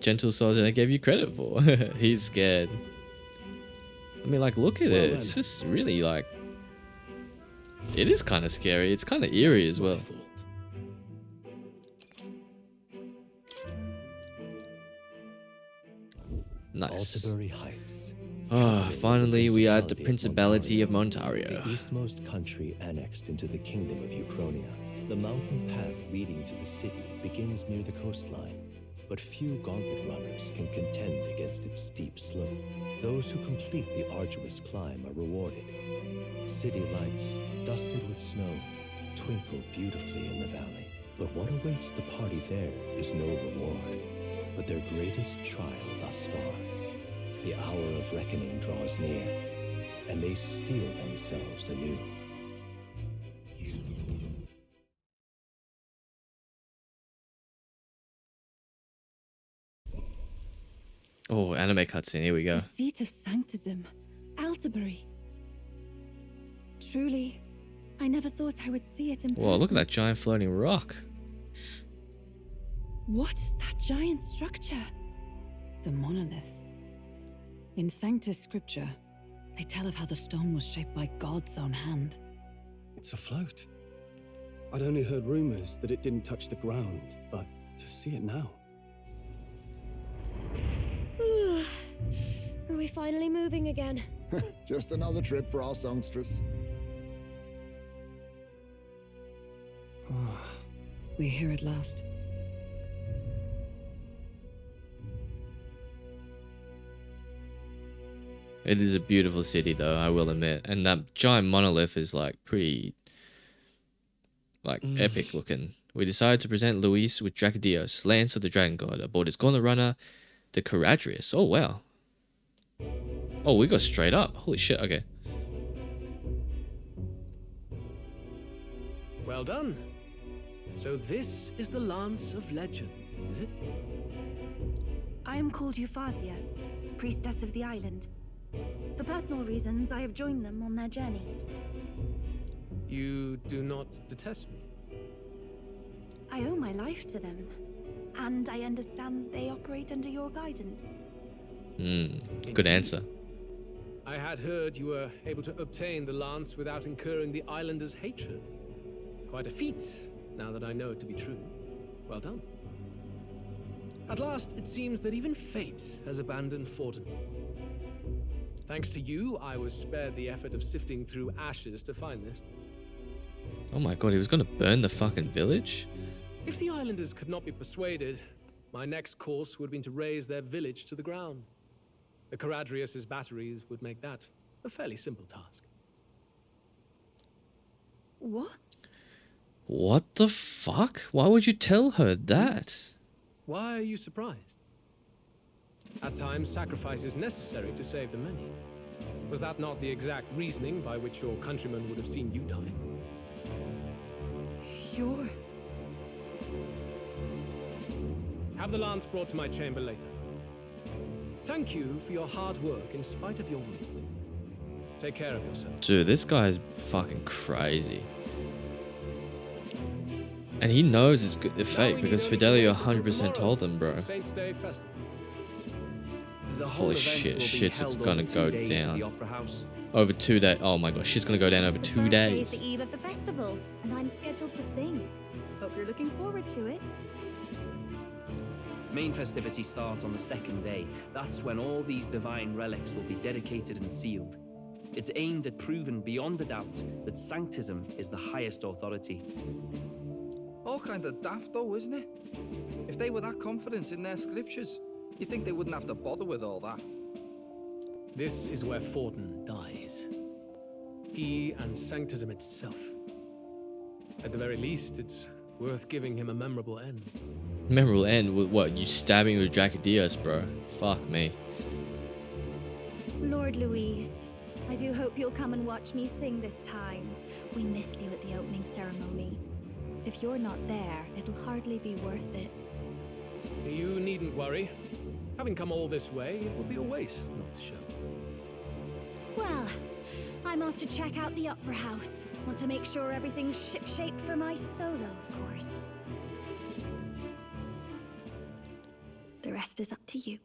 Gentle soldier I gave you credit for. He's scared. I mean, like, look at it. It's just really, like... It is kind of scary. It's kind of eerie as well. Nice. Altabury Heights. Ah, finally we are at the Principality of Montario. The eastmost country annexed into the Kingdom of Uchronia. The mountain path leading to the city begins near the coastline, but few gauntlet runners can contend against its steep slope. Those who complete the arduous climb are rewarded. City lights, dusted with snow, twinkle beautifully in the valley. But what awaits the party there is no reward, but their greatest trial thus far. The hour of reckoning draws near, and they steel themselves anew. Oh, anime cutscene, here we go. The seat of sanctism, Altabury. Truly, I never thought I would see it in person. Whoa, look at that giant floating rock. What is that giant structure? The monolith. In Sanctus Scripture, they tell of how the stone was shaped by God's own hand. It's afloat. I'd only heard rumors that it didn't touch the ground, but to see it now. Are we finally moving again? Just another trip for our songstress. We're here at last. It is a beautiful city though, I will admit. And that giant monolith is like pretty epic looking. We decided to present Luis with Dracodios, Lance of the Dragon God, aboard his gauntlet runner, the Caradrius. Oh wow. Oh, we go straight up. Holy shit, okay. Well done. So this is the Lance of Legend, is it? I am called Euphazia, priestess of the island. For personal reasons, I have joined them on their journey. You do not detest me? I owe my life to them, and I understand they operate under your guidance. Good answer. I had heard you were able to obtain the lance without incurring the islanders' hatred. Quite a feat, now that I know it to be true. Well done. At last, it seems that even fate has abandoned Forden. Thanks to you, I was spared the effort of sifting through ashes to find this. Oh my god, he was gonna burn the fucking village? If the islanders could not be persuaded, my next course would have been to raze their village to the ground. The Caradrius' batteries would make that a fairly simple task. What? What the fuck? Why would you tell her that? Why are you surprised? At times, sacrifice is necessary to save the many. Was that not the exact reasoning by which your countrymen would have seen you die? You're... Have the lance brought to my chamber later. Thank you for your hard work in spite of your wound. Take care of yourself. Dude, this guy's fucking crazy. And he knows it's fake because Fidelio 100% told him, bro. Saints' Day Festival. Holy shit, shit's gonna go down. Over 2 days. Oh my god, shit's gonna go down over 2 days. It's the eve of the festival, and I'm scheduled to sing. Hope you're looking forward to it. Main festivities start on the second day. That's when all these divine relics will be dedicated and sealed. It's aimed at proving beyond a doubt that sanctism is the highest authority. All kind of daft though, isn't it? If they were that confident in their scriptures, you'd think they wouldn't have to bother with all that. This is where Forden dies. He and sanctism itself. At the very least, it's worth giving him a memorable end. Memorable end with what? You stabbing with Dracodios, bro. Fuck me. Lord Louise, I do hope you'll come and watch me sing this time. We missed you at the opening ceremony. If you're not there, it'll hardly be worth it. You needn't worry. Having come all this way, it would be a waste not to show. Well, I'm off to check out the Opera House. Want to make sure everything's shipshape for my solo, of course. rest is up to you.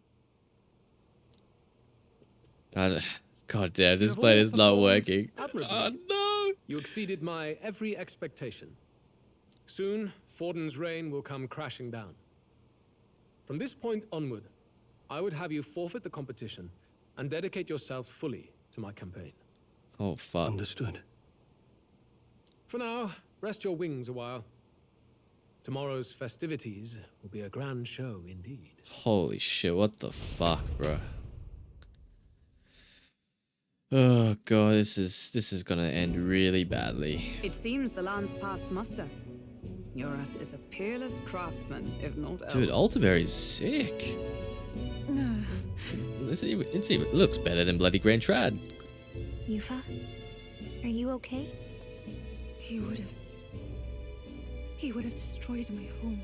God damn, this plan is not working. Oh no! You exceeded my every expectation. Soon, Forden's reign will come crashing down. From this point onward, I would have you forfeit the competition and dedicate yourself fully to my campaign. Oh fuck. Understood. For now, rest your wings a while. Tomorrow's festivities will be a grand show indeed. Holy shit, what the fuck, bro? Oh god, this is gonna end really badly. It seems the land's past muster. Eurus is a peerless craftsman, if not else. Dude, Altabury's sick. It looks better than bloody Grand Trad. Yufa, are you okay? He would have destroyed my home.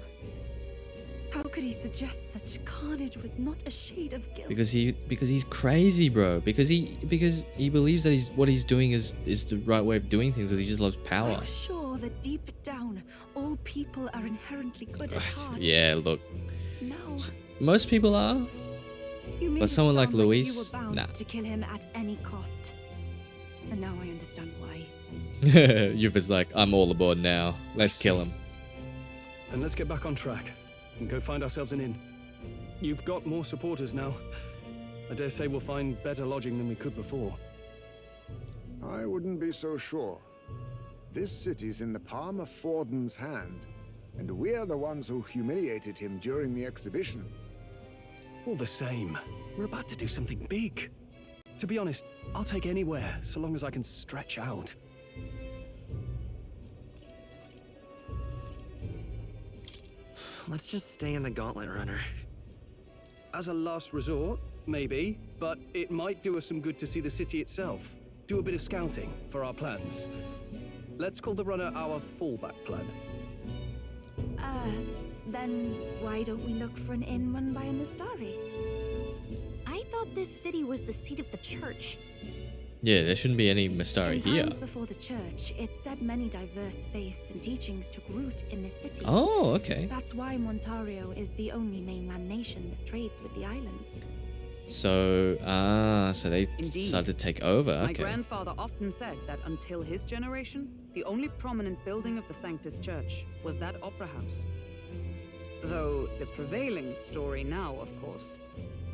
How could he suggest such carnage with not a shade of guilt? Because he's crazy, bro. Because he believes that what he's doing is the right way of doing things because he just loves power. I'm sure that deep down, all people are inherently good at heart. Yeah, look. No. Most people are. But someone like Luis, you were bound nah. to kill him at any cost. And now I understand why. Yufa's like, I'm all aboard now. Let's kill him. Then let's get back on track and go find ourselves an inn. You've got more supporters now. I dare say we'll find better lodging than we could before. I wouldn't be so sure. This city's in the palm of Forden's hand, and we're the ones who humiliated him during the exhibition. All the same, we're about to do something big. To be honest, I'll take anywhere, so long as I can stretch out. Let's just stay in the Gauntlet Runner. As a last resort, maybe, but it might do us some good to see the city itself. Do a bit of scouting for our plans. Let's call the runner our fallback plan. Then why don't we look for an inn run by a Mustari? I thought this city was the seat of the church. Yeah, there shouldn't be any Mustari here. In times before the church, it said many diverse faiths and teachings took root in this city. Oh, okay. That's why Montario is the only mainland nation that trades with the islands. So, so they decided to take over. My Okay. grandfather often said that until his generation, the only prominent building of the Sanctus Church was that opera house. Though the prevailing story now, of course,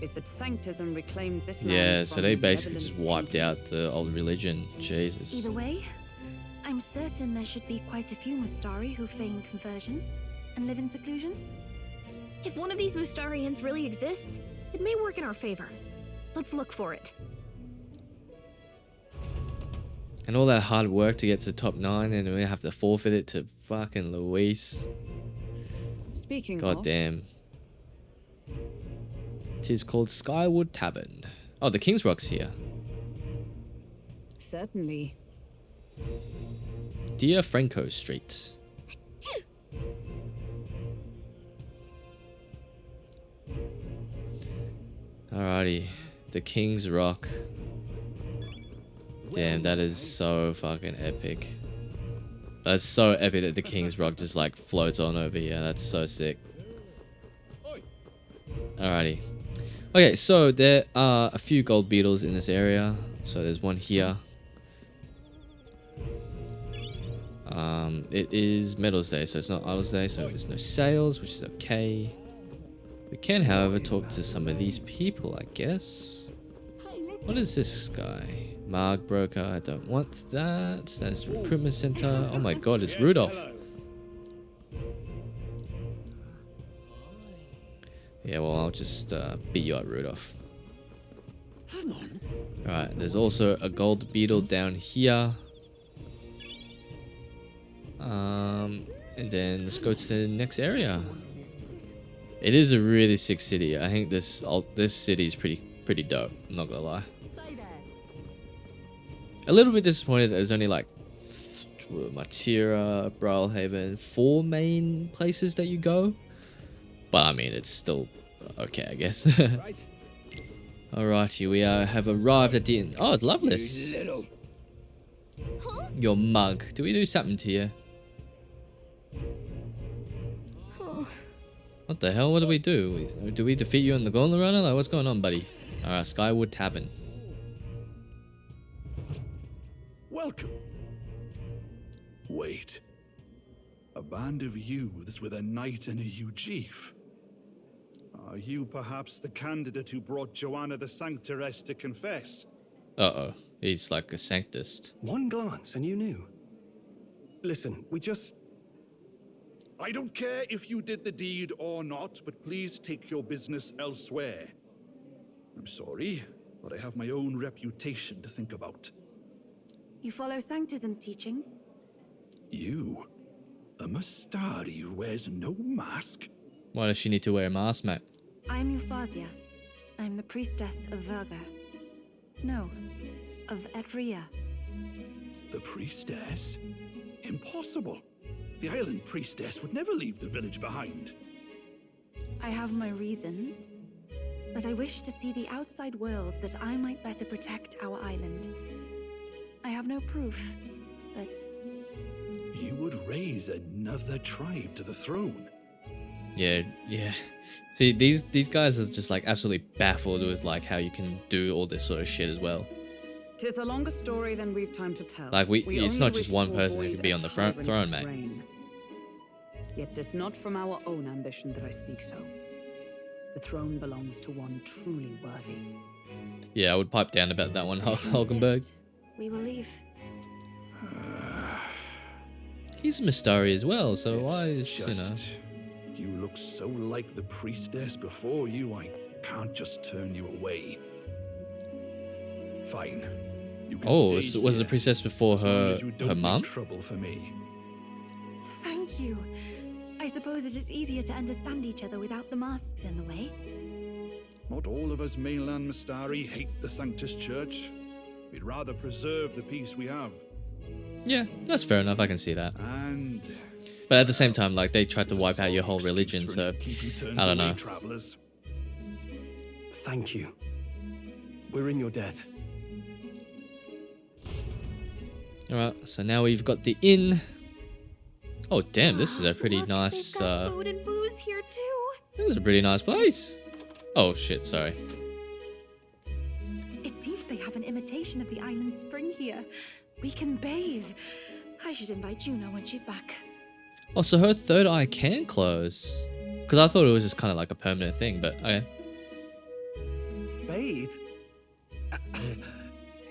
is that Sanctism reclaimed this land. Yeah, so from they the basically Netherlands just wiped out the old religion. Jesus. Either way, I'm certain there should be quite a few Mustari who feign conversion and live in seclusion. If one of these Mustarians really exists, it may work in our favor. Let's look for it. And all that hard work to get to top 9 and we have to forfeit it to fucking Luis. Speaking God of, damn. It is called Skywood Tavern. Oh, the King's Rock's here. certainly. Dear Franco Street. Alrighty, the King's Rock. Damn, that is so fucking epic. That's so epic that the King's Rock just like floats on over here. That's so sick. Alrighty. Okay, so there are a few gold beetles in this area. So there's one here. It is Metals Day, so it's not Idols Day, so there's no sales, which is okay. We can, however, talk to some of these people, I guess. What is this guy? Marg Broker, I don't want that. That's Recruitment Center. Oh my god, it's Rudolph. Yeah, well, I'll just beat you up, Rudolph. Alright, there's also a gold beetle down here. And then let's go to the next area. It is a really sick city. I think this city is pretty dope. I'm not gonna lie. A little bit disappointed that there's only like Matira, Brawlhaven, 4 main places that you go. But I mean, it's still okay, I guess. Alrighty, we have arrived at the inn. Oh, it's Loveless. Your mug. Did we do something to you? What the hell? What do we do? Do we defeat you in the Gauntlet Runner? Like, what's going on, buddy? Alright, Skywood Tavern. Welcome. Wait. A band of youths with a knight and a Ujif. Are you perhaps the candidate who brought Joanna the Sanctoress to confess? Uh-oh. He's like a sanctist. One glance and you knew. Listen, we just... I don't care if you did the deed or not, but please take your business elsewhere. I'm sorry, but I have my own reputation to think about. You follow Sanctism's teachings? You? A Mystari who wears no mask? Why does she need to wear a mask, mate? I'm Euphausia. I'm the priestess of Verga. No, of Edria. The priestess? Impossible. The island priestess would never leave the village behind. I have my reasons, but I wish to see the outside world that I might better protect our island. I have no proof, but... You would raise another tribe to the throne. Yeah. See, these guys are just like absolutely baffled with like how you can do all this sort of shit as well. 'Tis a longer story than we've time to tell. Like it's only not just wish one to person who avoid can be a on the tyrant's throne, mate. reign. Yet 'tis not from our own ambition that I speak so. The throne belongs to one truly worthy. Yeah, I would pipe down about that one, Hulkenberg. We will leave. He's a Mystari as well, so why is, you know... You look so like the priestess before you, I can't just turn you away. Fine. You can Oh, stay was the here, priestess before as long her as you don't make mum? trouble for me. Thank you. I suppose it is easier to understand each other without the masks in the way. Not all of us mainland Mystari hate the Sanctus Church. We'd rather preserve the peace we have. Yeah, that's fair enough, I can see that. And... But at the same time, like, they tried to wipe out your whole religion, so... I don't know. Travelers. Thank you. We're in your debt. Alright, so now we've got the inn. Oh, damn, this is a pretty nice... Food and booze here too. This is a pretty nice place. Oh, shit, sorry. It seems they have an imitation of the island spring here. We can bathe. I should invite Juno when she's back. Oh, so her third eye can close. Because I thought it was just kind of like a permanent thing, but okay. Bathe?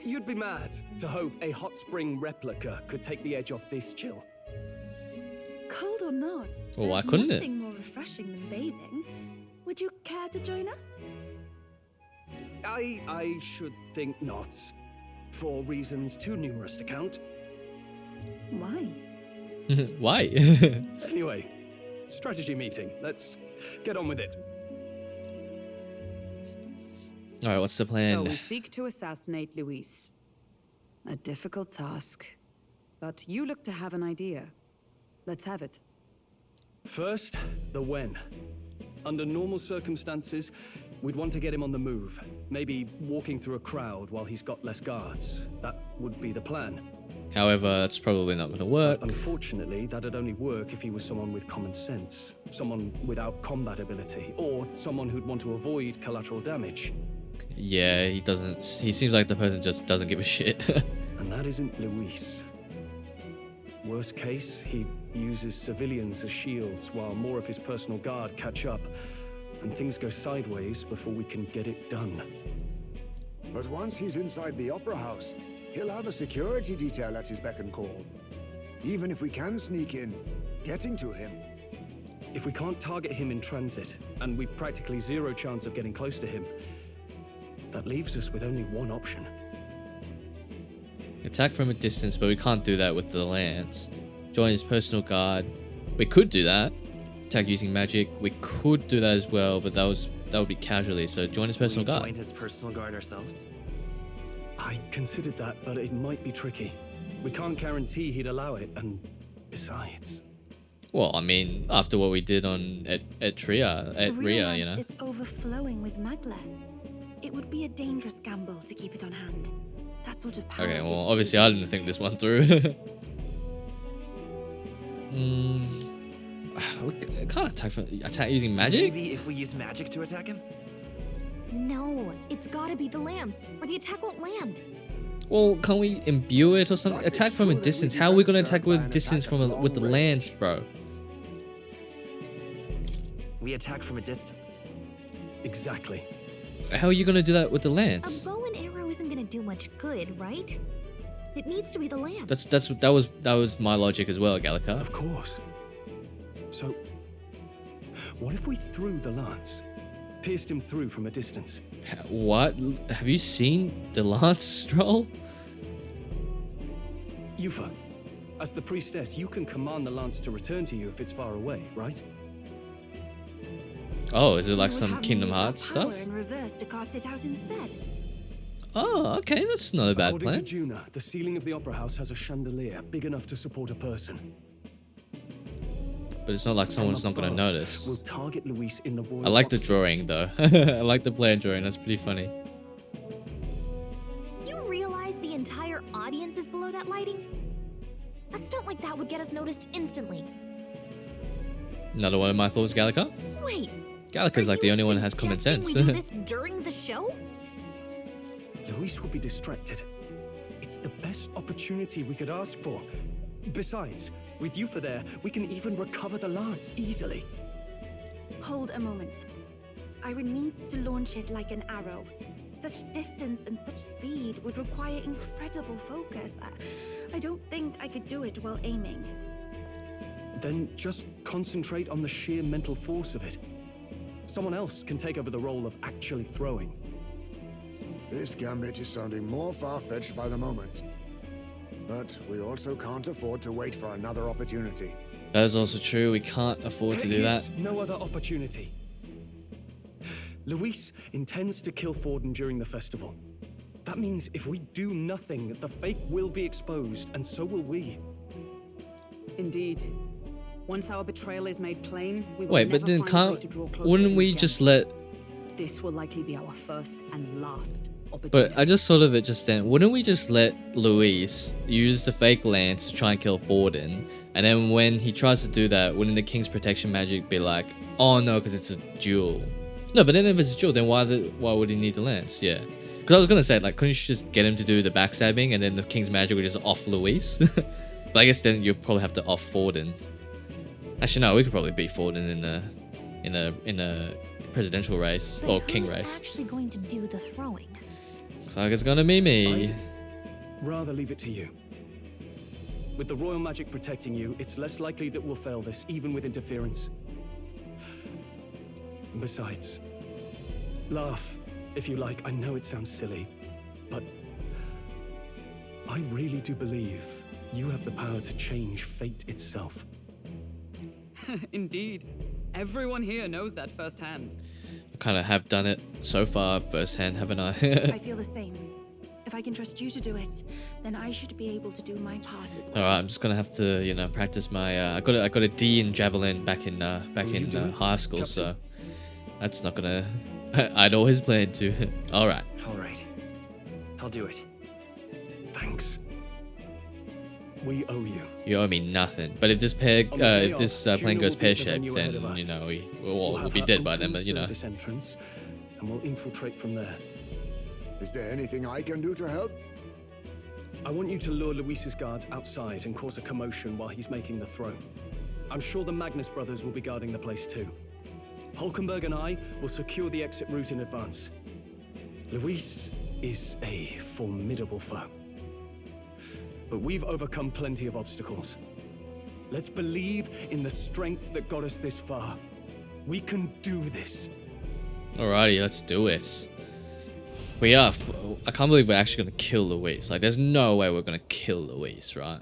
You'd be mad to hope a hot spring replica could take the edge off this chill. Cold or not, Well, why there's couldn't it? nothing more refreshing than bathing. Would you care to join us? I should think not. For reasons too numerous to count. Why? Why? Anyway, strategy meeting. Let's get on with it. Alright, what's the So plan? we seek to assassinate Luis. A difficult task. But you look to have an idea. Let's have it. First, the when. Under normal circumstances, we'd want to get him on the move. Maybe walking through a crowd while he's got less guards. That would be the plan. However, that's probably not going to work. Unfortunately, that'd only work if he was someone with common sense. Someone without combat ability. Or someone who'd want to avoid collateral damage. Yeah, he doesn't... He seems like the person just doesn't give a shit. And that isn't Luis. Worst case, he uses civilians as shields while more of his personal guard catch up. And things go sideways before we can get it done. But once he's inside the Opera House, he'll have a security detail at his beck and call. Even if we can sneak in, getting to him. If we can't target him in transit, and we've practically zero chance of getting close to him, that leaves us with only one option. Attack from a distance, but we can't do that with the lance. Join his personal guard. We could do that. Attack using magic. We could do that as well, but that would be casually. So join his personal guard. Join his personal guard ourselves? I considered that, but it might be tricky. We can't guarantee he'd allow it, and besides... Well, I mean, after what we did on at Ria, you know. is overflowing with Magla. It would be a dangerous gamble to keep it on hand. That sort of power. Okay, well, obviously I didn't think this one through. We can't attack using magic? Maybe if we use magic to attack him? No, it's gotta be the lance, or the attack won't land. Well, can't we imbue it or something? Attack from a distance. How are we gonna attack with distance with the lance, bro? We attack from a distance. Exactly. How are you gonna do that with the A lance? bow and arrow isn't gonna do much good, right? It needs to be the lance. That was my logic as well, Gallica. Of course. So, what if we threw the lance? Pierced him through from a distance? What? Have you seen the lance stroll? Yufa, as the priestess, you can command the lance to return to you if it's far away, right? Oh, is it like some Kingdom Hearts stuff? In reverse to cast it out instead. Oh, okay, that's not a bad According plan. to Juna, the ceiling of the opera house has a chandelier big enough to support a person. But it's not like someone's not gonna notice. We'll target Luis in the royal I like the boxes. drawing though. I like the player drawing. That's pretty funny. You realize the entire audience is below that lighting? A stunt like that would get us noticed instantly. Another one of my thoughts, Gallica. Wait. Gallica's like the only one that has common sense. We do this during the show? Luis will be distracted. It's the best opportunity we could ask for. Besides, with Yufa there, we can even recover the lance easily. Hold a moment. I would need to launch it like an arrow. Such distance and such speed would require incredible focus. I don't think I could do it while aiming. Then just concentrate on the sheer mental force of it. Someone else can take over the role of actually throwing. This gambit is sounding more far-fetched by the moment. But we also can't afford to wait for another opportunity. That is also true. We can't afford to do that. No other opportunity. Luis intends to kill Forden during the festival. That means if we do nothing, the fake will be exposed, and so will we. Indeed. Once our betrayal is made plain, we will Wait, but never then find a way can't... to draw closer Wouldn't to we them just again. let... This will likely be our first and last opportunity. But I just thought of it just then. Wouldn't we just let Luis use the fake lance to try and kill Forden? And then when he tries to do that, wouldn't the King's Protection magic be like, oh no, because it's a duel? No, but then if it's a duel, then why would he need the lance? Yeah. Because I was going to say, like, couldn't you just get him to do the backstabbing and then the King's magic would just off Luis? But I guess then you'll probably have to off Forden. Actually, no, we could probably beat Forden in a presidential race But or king who's race. actually going to do the throwing? Looks like it's gonna be me. I'd rather leave it to you. With the royal magic protecting you, it's less likely that we'll fail this, even with interference. And besides, laugh if you like. I know it sounds silly, but I really do believe you have the power to change fate itself. Indeed. Everyone here knows that firsthand. I kind of have done it so far firsthand, haven't I? I feel the same. If I can trust you to do it, then I should be able to do my part as well. All right, I'm just gonna have to, you know, practice my. I got a D in javelin back in high school, so that's not gonna. I'd always planned to. All right. All right. I'll do it. Thanks. We owe you. You owe me nothing. But if this pair, if this plane goes pear-shaped, then you know we'll be dead by then. But you know. This entrance, and we'll infiltrate from there. Is there anything I can do to help? I want you to lure Luis's guards outside and cause a commotion while he's making the throw. I'm sure the Magnus brothers will be guarding the place too. Hulkenberg and I will secure the exit route in advance. Luis is a formidable foe. But we've overcome plenty of obstacles. Let's believe in the strength that got us this far. We can do this. Alrighty, let's do it. We are. I can't believe we're actually gonna kill Luis. Like, there's no way we're gonna kill Luis, right?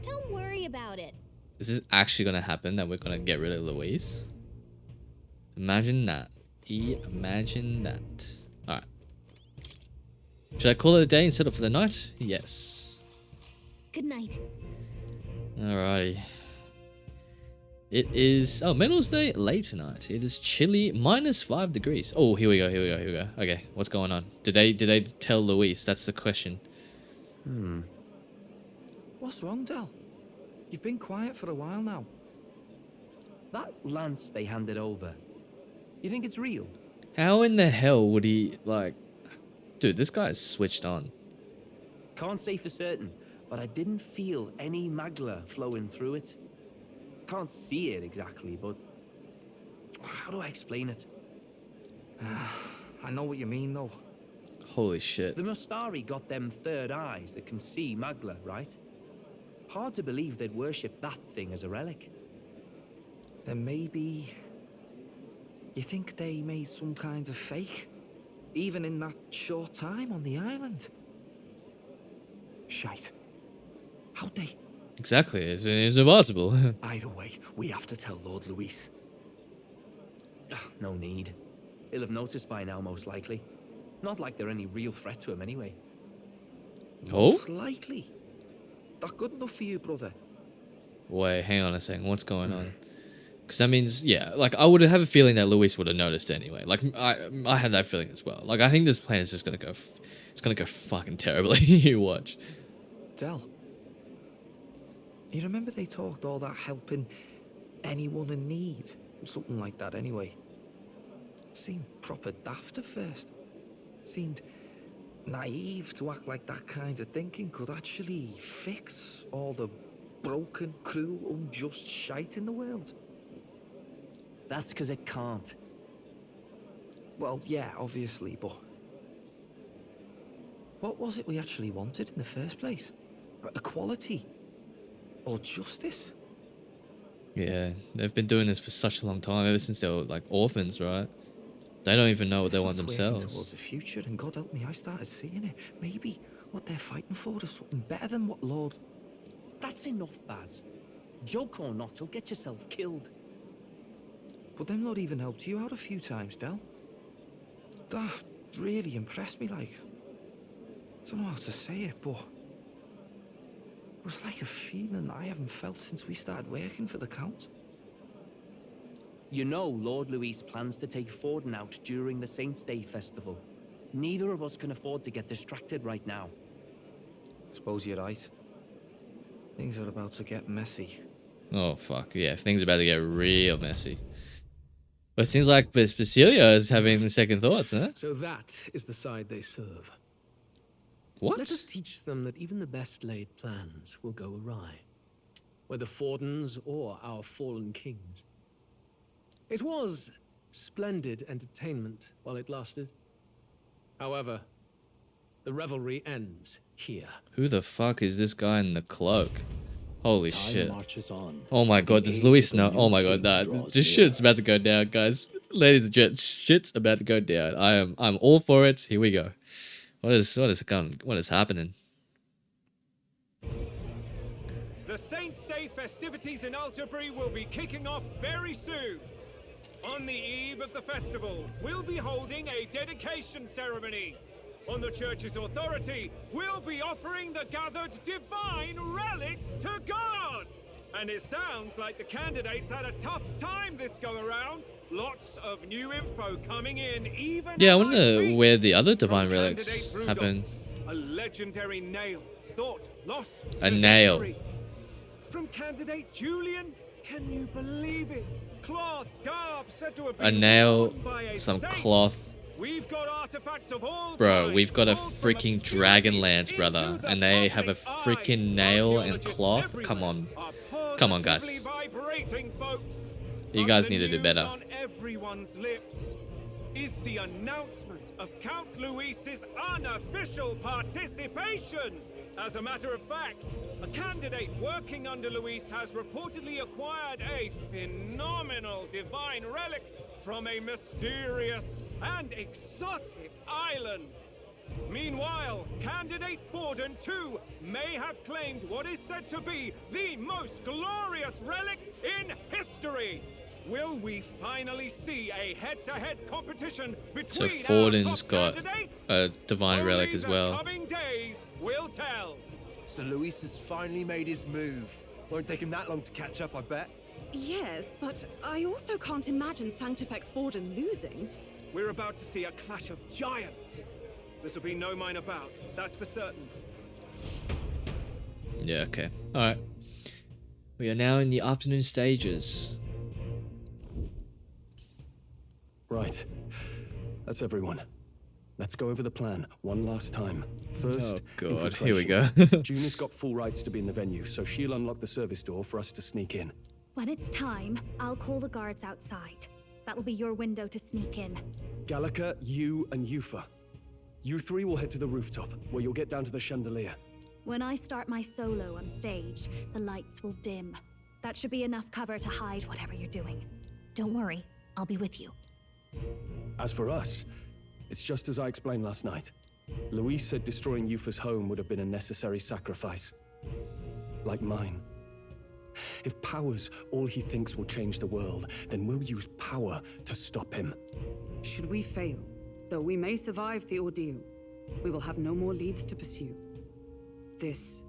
Don't worry about it. Is this actually gonna happen? That we're gonna get rid of Luis? Imagine that. Imagine that. Alright. Should I call it a day and set up for the night? Yes. Good night. Alrighty. It is Medals Day late tonight. It is chilly, -5 degrees. Oh, here we go. Okay, what's going on? Did they tell Luis? That's the question. What's wrong, Del? You've been quiet for a while now. That lance they handed over, you think it's real? How in the hell would he, like... Dude, this guy is switched on. Can't say for certain, but I didn't feel any magla flowing through it. Can't see it exactly, but... How do I explain it? I know what you mean, though. Holy shit. The Mustari got them third eyes that can see magla, right? Hard to believe they'd worship that thing as a relic. Then maybe... You think they made some kind of fake? Even in that short time on the island? Shite. How'd they? Exactly, it's impossible. Either way, we have to tell Lord Luis. No need. He'll have noticed by now, most likely. Not like they're any real threat to him anyway. Oh? Most likely. That good enough for you, brother? Wait, hang on a second. What's going on? Because that means, yeah, like, I would have a feeling that Luis would have noticed anyway. Like, I had that feeling as well. Like, I think this plan is just gonna go... It's gonna go fucking terribly. You watch. Del. You remember they talked all that helping anyone in need? Something like that, anyway. Seemed proper daft at first. Seemed naive to act like that kind of thinking could actually fix all the broken, cruel, unjust shite in the world. That's because it can't. Well, yeah, obviously, but... What was it we actually wanted in the first place? Equality? Or justice? Yeah, they've been doing this for such a long time, ever since they were, like, orphans, right? They don't even know what they want themselves. Towards the future, and God help me, I started seeing it. Maybe what they're fighting for is something better than what Lord... That's enough, Baz. Joke or not, you'll get yourself killed. But them not even helped you out a few times, Del. That really impressed me, like... I don't know how to say it, but... It was like a feeling I haven't felt since we started working for the Count. You know Lord Luis plans to take Forden out during the Saints' Day festival. Neither of us can afford to get distracted right now. Suppose you're right. Things are about to get messy. Oh, fuck. Yeah, things are about to get real messy. But it seems like Basilio is having second thoughts, huh? So that is the side they serve. What? Let us teach them that even the best laid plans will go awry, whether Forden's or our fallen kings. It was splendid entertainment while it lasted. However, the revelry ends here. Who the fuck is this guy in the cloak? Holy shit. On. Oh my god, does Luis know? Oh my god, this shit's about to go down, guys. Ladies and gents, shit's about to go down. I'm all for it. Here we go. What is happening? The Saints' Day festivities in Altabury will be kicking off very soon. On the eve of the festival, we'll be holding a dedication ceremony. On the church's authority, we'll be offering the gathered divine relics to God. And it sounds like the candidates had a tough time this go around. Lots of new info coming in, even... Yeah, I wonder where the other divine relics happen. A legendary nail, thought lost. A nail. From candidate Julian, can you believe it? Cloth, garb, said to have A been nail, worn by a some saint. cloth. We've got artifacts of all Bro, kinds, we've got a pulled from freaking obscurity dragon lance, into brother, the and they have a public eye. freaking nail and Archaeologists cloth. everywhere Come on, are come on, positively guys. vibrating, folks. You But guys the need to do news better. on everyone's lips is the announcement of Count Luis's unofficial participation. As a matter of fact, a candidate working under Luis has reportedly acquired a phenomenal divine relic from a mysterious and exotic island. Meanwhile, candidate Forden, too, may have claimed what is said to be the most glorious relic in history. Will we finally see a head-to-head competition So between Forden's our top got candidates? a divine Only relic as the well. coming days will tell. So Luis has finally made his move. Won't take him that long to catch up, I bet. Yes, but I also can't imagine Sanctifex Forden losing. We're about to see a clash of giants. This will be no mine about, that's for certain. Yeah, okay. Alright. We are now in the afternoon stages. Right. That's everyone. Let's go over the plan one last time. First, oh god, here we go. Junior's got full rights to be in the venue, so she'll unlock the service door for us to sneak in. When it's time, I'll call the guards outside. That'll be your window to sneak in. Gallica, you, and Yufa. You three will head to the rooftop, where you'll get down to the chandelier. When I start my solo on stage, the lights will dim. That should be enough cover to hide whatever you're doing. Don't worry, I'll be with you. As for us, it's just as I explained last night. Luis said destroying Yufa's home would have been a necessary sacrifice. Like mine. If power's all he thinks will change the world, then we'll use power to stop him. Should we fail, though we may survive the ordeal, we will have no more leads to pursue. This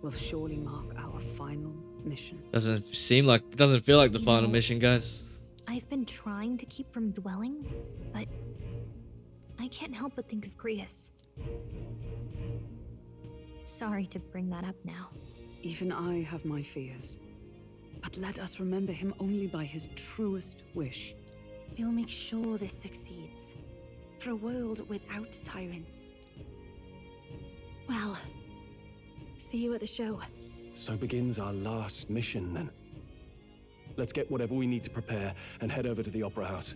will surely mark our final mission. Doesn't feel like the final mission, guys. I've been trying to keep from dwelling, but I can't help but think of Gracie. Sorry to bring that up now. Even I have my fears. But let us remember him only by his truest wish. We'll make sure this succeeds. For a world without tyrants. Well, see you at the show. So begins our last mission, then. Let's get whatever we need to prepare and head over to the Opera House.